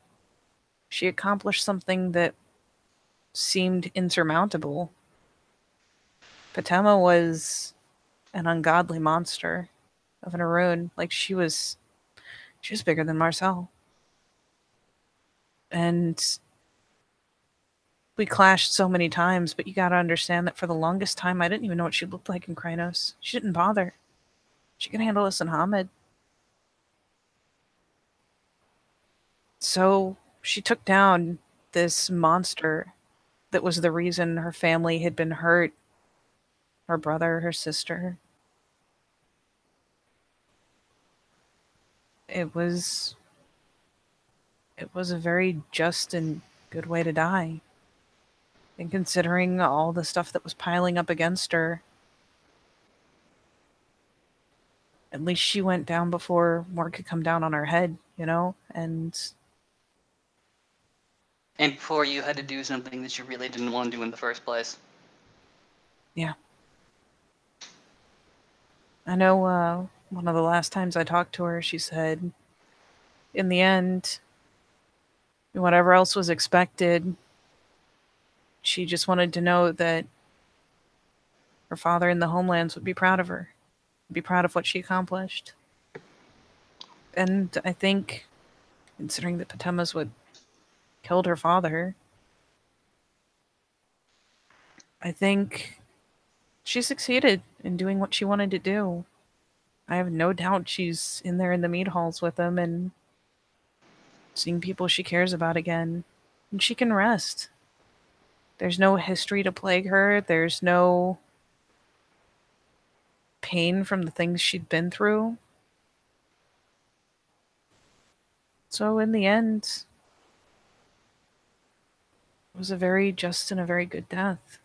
She accomplished something that seemed insurmountable. Patema was an ungodly monster of an Arun. Like she was bigger than Marcel. And we clashed so many times, but you gotta understand that for the longest time, I didn't even know what she looked like in Krynos. She didn't bother. She could handle us in Hamid. So she took down this monster that was the reason her family had been hurt. Her brother, her sister. It was it was a very just and good way to die. And considering all the stuff that was piling up against her, at least she went down before more could come down on her head, you know? And before you had to do something that you really didn't want to do in the first place. yeah. I know one of the last times I talked to her, she said, in the end, whatever else was expected, she just wanted to know that her father in the homelands would be proud of her, be proud of what she accomplished. And I think, considering that Patema's what killed her father, I think she succeeded in doing what she wanted to do. I have no doubt she's in there in the meat halls with him and seeing people she cares about again. And she can rest. There's no history to plague her. There's no pain from the things she'd been through. So in the end, it was a very just and a very good death.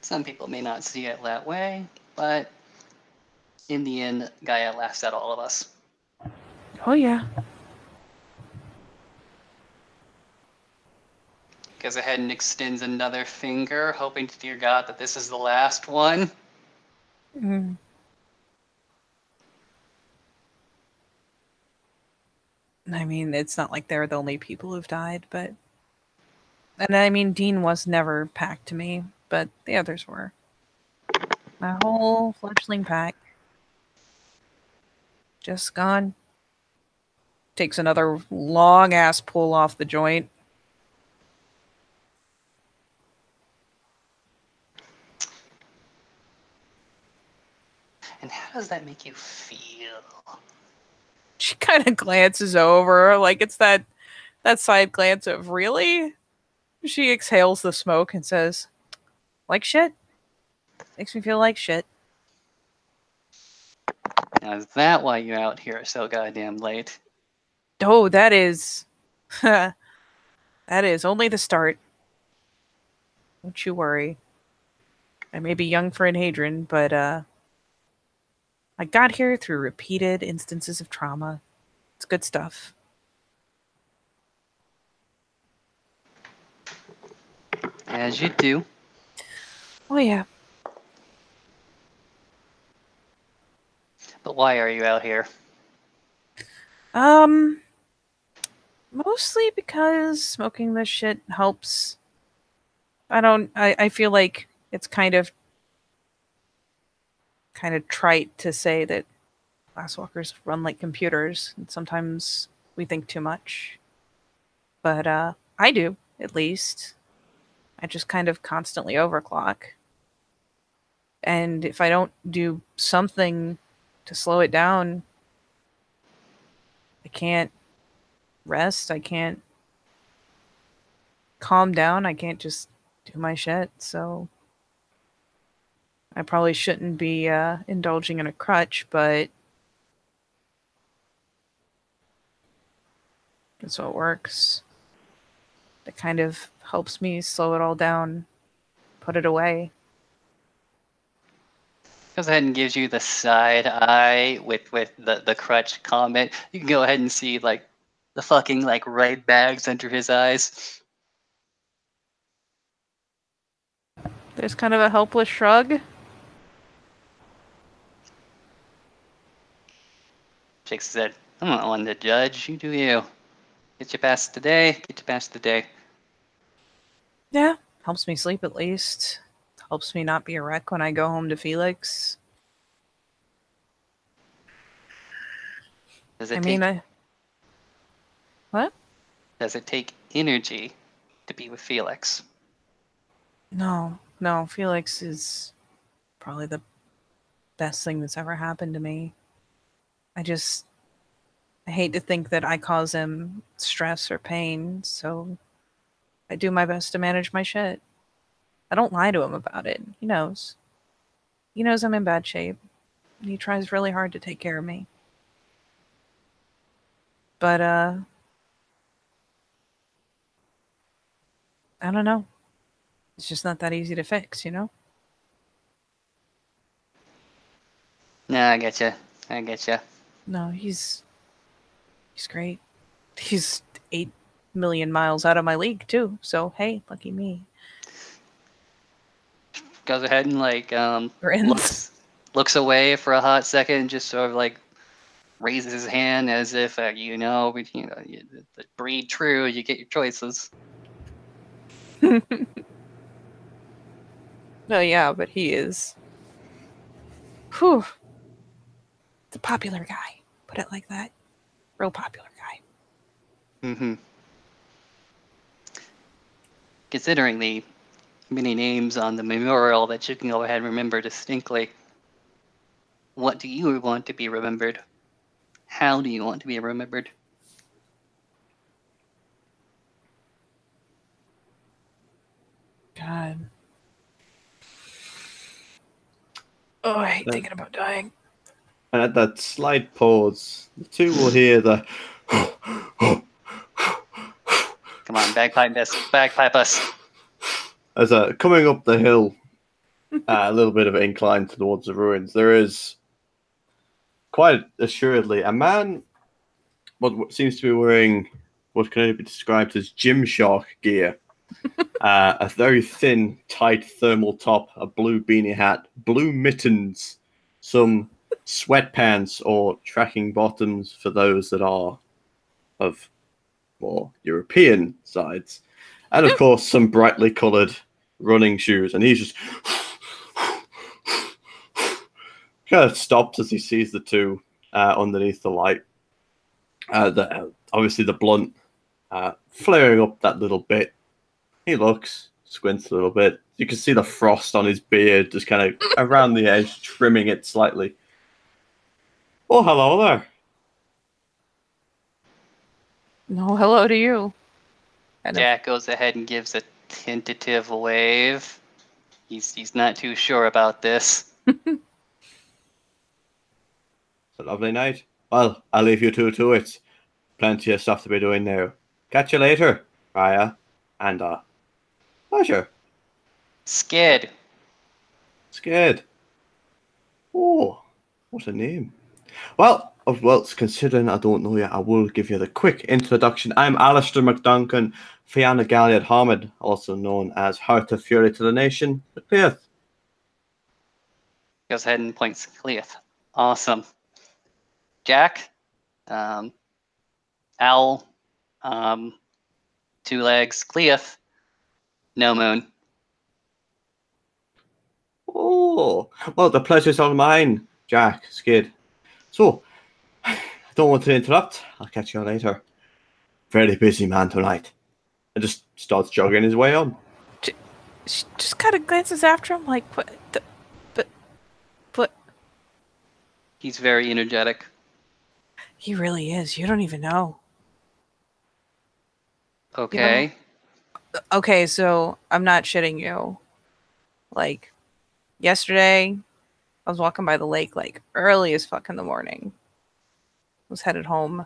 Some people may not see it that way, but in the end, Gaia laughs at all of us. Oh yeah. Goes ahead and extends another finger, hoping to dear God that this is the last one. Mm. I mean, it's not like they're the only people who've died, but. And I mean, Dean was never packed to me, but the others were. My whole fledgling pack. Just gone. Takes another long ass pull off the joint. And how does that make you feel? She kind of glances over, like it's that side glance of really. She exhales the smoke and says, "Like shit. Makes me feel like shit." Now, is that why you're out here so goddamn late? Oh, that is, that is only the start. Don't you worry. I may be young for an Hadron, but I got here through repeated instances of trauma. It's good stuff. As you do. Oh yeah. But why are you out here? Mostly because smoking this shit helps. I feel like it's kind of trite to say that glasswalkers run like computers, and sometimes we think too much. But I do. at least. I just kind of constantly overclock. And if I don't do something to slow it down, I can't rest. I can't calm down. I can't just do my shit. So I probably shouldn't be indulging in a crutch, but that's what works. It kind of helps me slow it all down, put it away. Goes ahead and gives you the side eye with the crutch comment. You can go ahead and see like the fucking like red bags under his eyes. There's kind of a helpless shrug. Jake said, "I'm not one to judge. You do you. Get you past the day. Get you past the day." Yeah, helps me sleep at least. Helps me not be a wreck when I go home to Felix. Does I it mean, take what? Does it take energy to be with Felix? No, Felix is probably the best thing that's ever happened to me. I hate to think that I cause him stress or pain, so I do my best to manage my shit. I don't lie to him about it. He knows. He knows I'm in bad shape. And he tries really hard to take care of me. But, I don't know. It's just not that easy to fix, you know? No, I get you. I get you. No, he's great. He's 8 million miles out of my league, too. So, hey, lucky me. Goes ahead and like Grins. looks away for a hot second, and just sort of like raises his hand as if the breed true. You get your choices. No, yeah, but he is. Whew. It's a popular guy. Put it like that. Real popular guy. Mm-hmm. Considering the many names on the memorial that you can go ahead and remember distinctly, what do you want to be remembered? How do you want to be remembered? God. Oh, I hate thinking about dying. And at that slight pause, the two will hear the Come on, bagpipe us. as coming up the hill, a little bit of an incline towards the ruins. There is quite assuredly a man, what seems to be wearing what can only be described as Gymshark gear. A very thin, tight thermal top, a blue beanie hat, blue mittens, some sweatpants or tracking bottoms for those that are of more European sides, and of course some brightly coloured running shoes. And he's just kind of stops as he sees the two underneath the light. Obviously the blunt flaring up that little bit. He looks, squints a little bit. You can see the frost on his beard, just kind of around the edge, trimming it slightly. Oh, hello there. No, hello to you. Jack goes ahead and gives a tentative wave. He's not too sure about this. It's a lovely night. Well, I'll leave you two to it. Plenty of stuff to be doing now. Catch you later, Raya. And, pleasure. Skid. Scared. Oh, what a name. Well, considering I don't know yet, I will give you the quick introduction. I'm Alistair McDuncan, Fianna Galliard Hamid, also known as Heart of Fury to the Nation, the Cliaths. Goes ahead and points to Cliaths. Awesome. Jack, Owl, Two Legs, Cliaths, No Moon. Oh, well, the pleasure's all mine, Jack, Skid. So, I don't want to interrupt. I'll catch you later. Very busy man tonight. and just starts jogging his way on. She just kind of glances after him, like, what? But He's very energetic. he really is. You don't even know. Okay. Okay, so I'm not shitting you. Like, yesterday, I was walking by the lake, like, early as fuck in the morning. Was headed home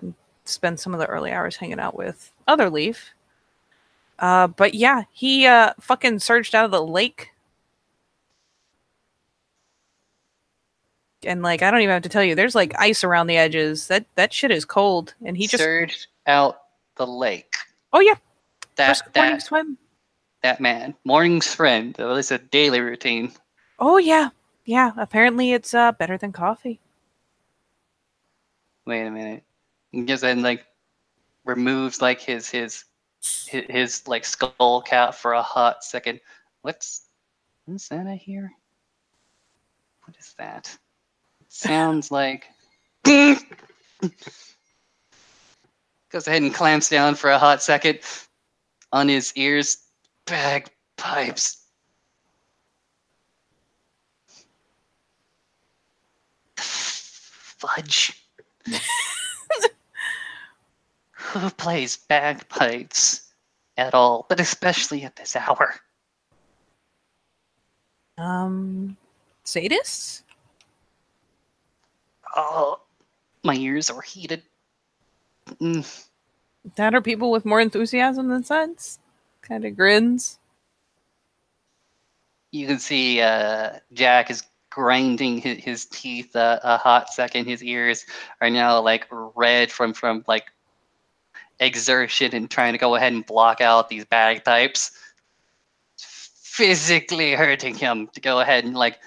and spent some of the early hours hanging out with other Leaf. But yeah, he fucking surged out of the lake. And like, I don't even have to tell you, there's like ice around the edges. That shit is cold. And he just Surged out the lake. Oh yeah. Brisk That morning that swim. that man. Morning's friend. Well, it's a daily routine. Oh yeah. Yeah. Apparently it's better than coffee. Wait a minute. He just then like removes like his like skull cap for a hot second. What's that I hear? What is that? Sounds like goes ahead and clamps down for a hot second on his ears. Bagpipes. Fudge. Who plays bagpipes at all, but especially at this hour? Sadists? Oh, my ears are heated. That are people with more enthusiasm than sense. Kind of grins. You can see Jack is grinding his teeth a hot second. His ears are now like red from like exertion and trying to go ahead and block out these bagpipes. Physically hurting him to go ahead and like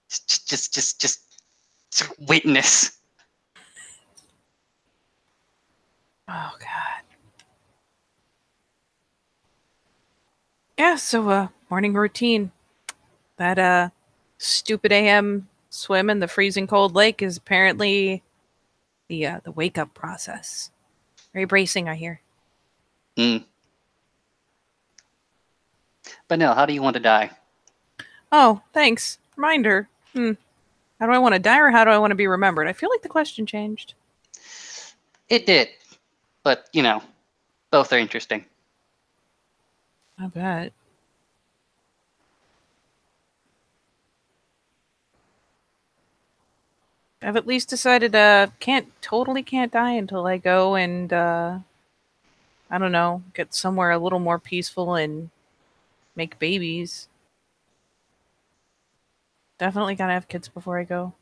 just witness. Oh god. Yeah, so morning routine. That stupid AM swim in the freezing cold lake is apparently the wake up process. Very bracing, I hear. But no, how do you want to die? Oh, thanks. Reminder. How do I want to die or how do I want to be remembered? I feel like the question changed. It did, but you know, both are interesting. I bet. I've at least decided can't die until I go and I don't know, get somewhere a little more peaceful and make babies. Definitely gotta have kids before I go.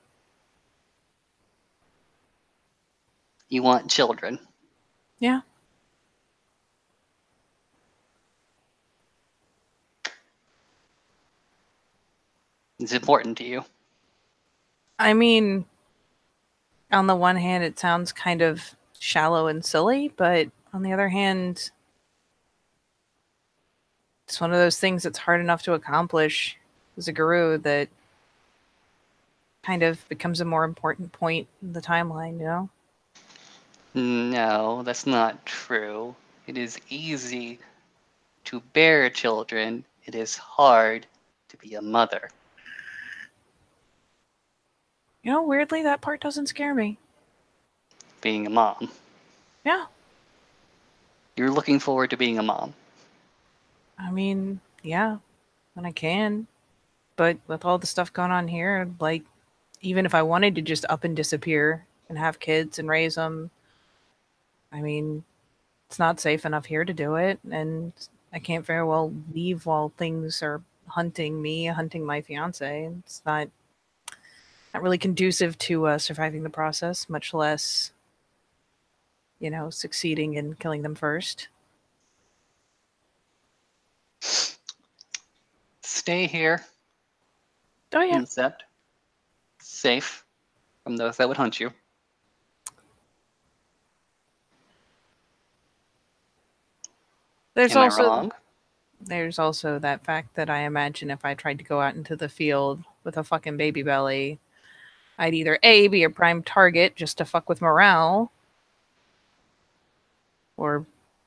You want children. Yeah. It's important to you. I mean, on the one hand, it sounds kind of shallow and silly, but on the other hand, it's one of those things that's hard enough to accomplish as a guru that kind of becomes a more important point in the timeline, you know? No, that's not true. It is easy to bear children. It is hard to be a mother. You know, weirdly, that part doesn't scare me. Being a mom. Yeah. You're looking forward to being a mom. I mean, yeah, when I can. But with all the stuff going on here, like, even if I wanted to just up and disappear and have kids and raise them, I mean, it's not safe enough here to do it. And I can't very well leave while things are hunting me, hunting my fiance. It's not really conducive to surviving the process, much less, you know, succeeding in killing them first. Stay here Oh, in yeah. the sept. Safe from those that would hunt you. There's Am I also wrong? there's also that fact that I imagine if I tried to go out into the field with a fucking baby belly, I'd either A, be a prime target just to fuck with morale, or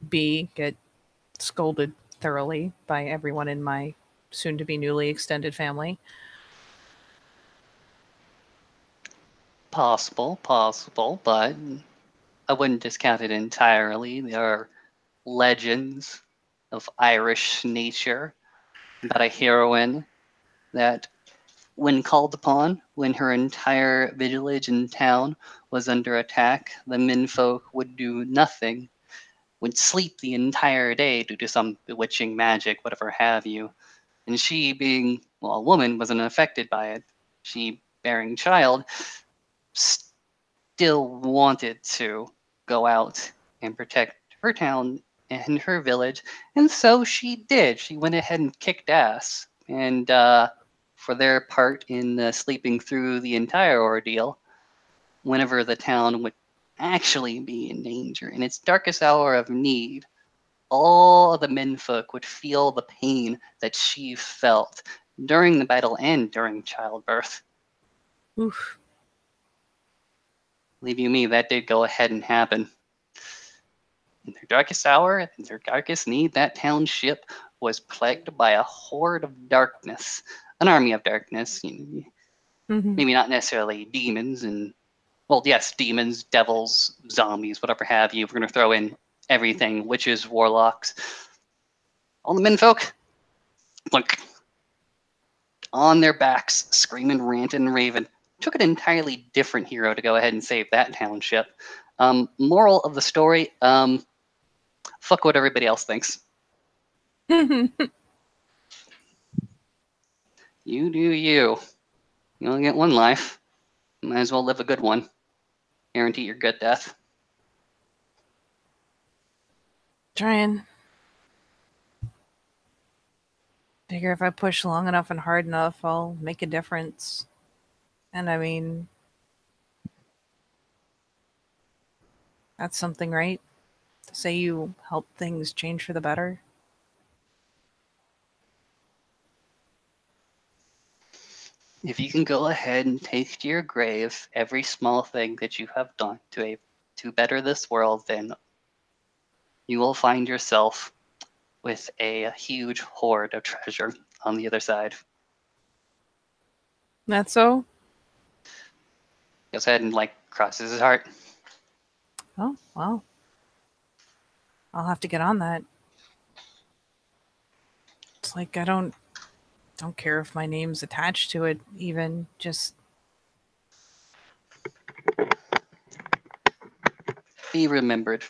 B, get scolded thoroughly by everyone in my soon to be newly extended family. Possible, but I wouldn't discount it entirely. There are legends of Irish nature about a heroine that, when called upon, when her entire village and town was under attack, the menfolk would do nothing, would sleep the entire day due to some bewitching magic, whatever have you. And she, being, well, a woman, wasn't affected by it. She, bearing child, still wanted to go out and protect her town and her village, and so she did. She went ahead and kicked ass. And for their part in sleeping through the entire ordeal, whenever the town would actually be in danger, in its darkest hour of need, all of the menfolk would feel the pain that she felt during the battle and during childbirth. Oof. Believe you me, that did go ahead and happen. In their darkest hour, in their darkest need, that township was plagued by a horde of darkness, an army of darkness. Mm-hmm. Maybe not necessarily demons, and well, yes, demons, devils, zombies, whatever have you. We're gonna throw in everything: witches, warlocks, all the menfolk, like on their backs, screaming, ranting, and raving. Took an entirely different hero to go ahead and save that township. Moral of the story: fuck what everybody else thinks. You do you. You only get one life. Might as well live a good one. Guarantee your good death. Trying. Figure if I push long enough and hard enough, I'll make a difference. And I mean, that's something, right? To say you help things change for the better. If you can go ahead and take to your grave every small thing that you have done to better this world, then you will find yourself with a huge hoard of treasure on the other side. That's so? Goes ahead and crosses his heart. Oh, well. I'll have to get on that. It's like I don't care if my name's attached to it, even just Be remembered.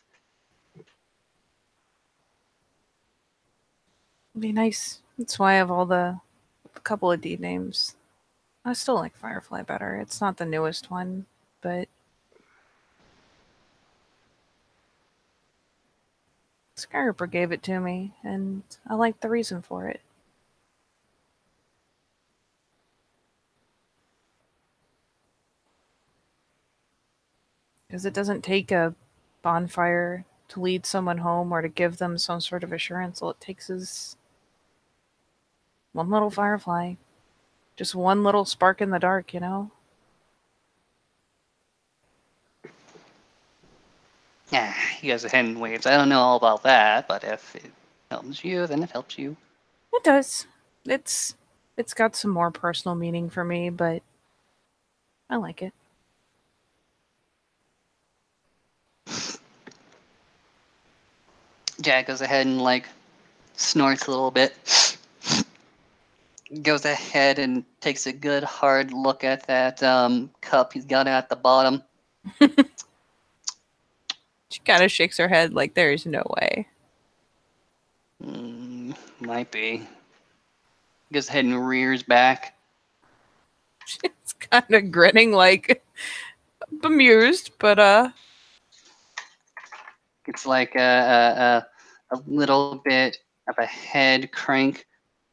be nice. That's why I have all the a couple of deed names. I still like Firefly better. It's not the newest one, but Skyripper gave it to me, and I like the reason for it. Because it doesn't take a bonfire to lead someone home or to give them some sort of assurance. All it takes is one little firefly. Just one little spark in the dark, you know? Yeah, he goes ahead and waves. I don't know all about that, but if it helps you, then it helps you. It does. It's it's got some more personal meaning for me, but I like it. Jack goes ahead and snorts a little bit. Goes ahead and takes a good hard look at that cup he's got at the bottom. She kind of shakes her head like there's no way. Might be. Goes ahead and rears back. She's kind of grinning like bemused, but It's like a little bit of a head crank,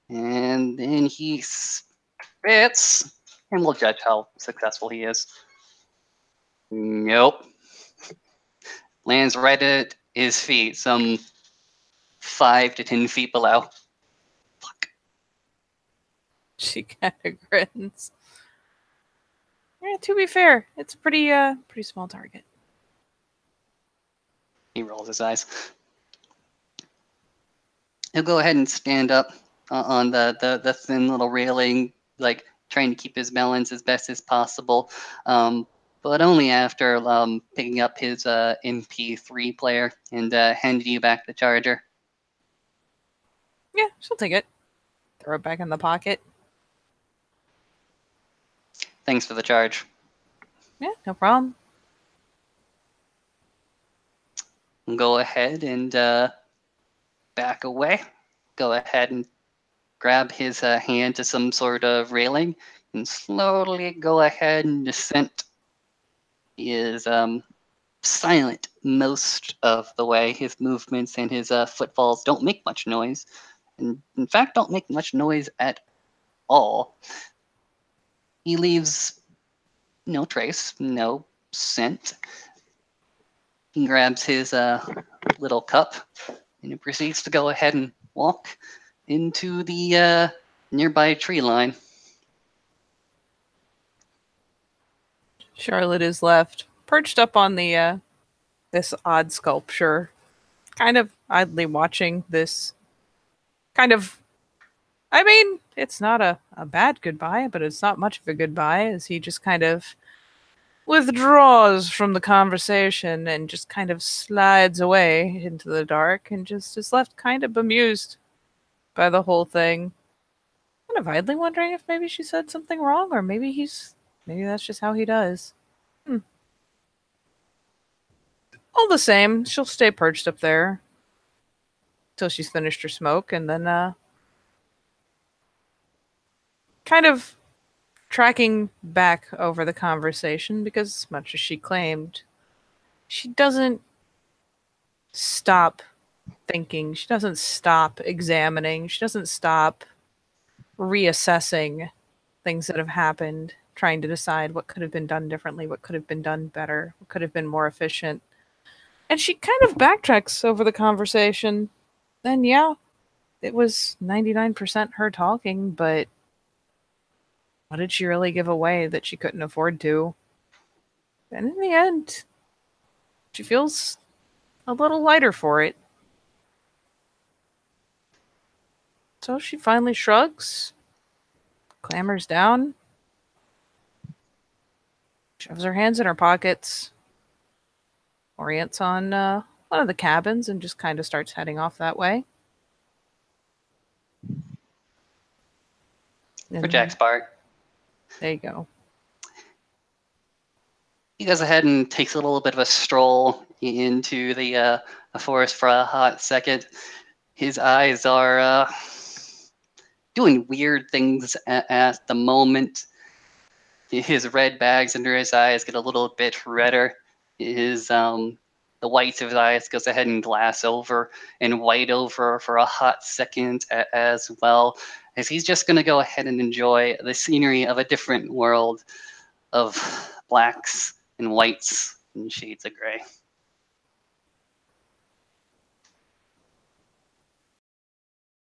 and then he spits, and we'll judge how successful he is. Nope. Lands right at his feet, some 5 to 10 feet below. Fuck. she kind of grins. Yeah, to be fair, it's a pretty small target. He rolls his eyes. He'll go ahead and stand up on the thin little railing, like trying to keep his balance as best as possible, but only after picking up his MP3 player and handing you back the charger. Yeah, she'll take it. Throw it back in the pocket. Thanks for the charge. Yeah, no problem. Go ahead and back away. Go ahead and grab his hand to some sort of railing and slowly go ahead and descend. He is silent most of the way. His movements and his footfalls don't make much noise, and in fact, don't make much noise at all. He leaves no trace, no scent. He grabs his little cup and he proceeds to go ahead and walk into the nearby tree line. Charlotte is left, perched up on the this odd sculpture, kind of idly watching this kind of. I mean, it's not a bad goodbye, but it's not much of a goodbye, as he just kind of withdraws from the conversation and just kind of slides away into the dark and just is left kind of bemused by the whole thing. Kind of idly wondering if maybe she said something wrong, or maybe that's just how he does. All the same, she'll stay perched up there till she's finished her smoke, and then kind of tracking back over the conversation, because much as she claimed, she doesn't stop thinking, she doesn't stop examining, she doesn't stop reassessing things that have happened, trying to decide what could have been done differently, what could have been done better, what could have been more efficient. And she kind of backtracks over the conversation. And yeah, it was 99% her talking, but what did she really give away that she couldn't afford to? And in the end, she feels a little lighter for it. So she finally shrugs, clambers down, shoves her hands in her pockets, orients on one of the cabins, and just kind of starts heading off that way. For Jack's part. There you go. He goes ahead and takes a little bit of a stroll into the forest for a hot second. His eyes are doing weird things at the moment. His red bags under his eyes get a little bit redder. His the whites of his eyes goes ahead and glass over and white over for a hot second as well, as he's just going to go ahead and enjoy the scenery of a different world of blacks and whites and shades of gray.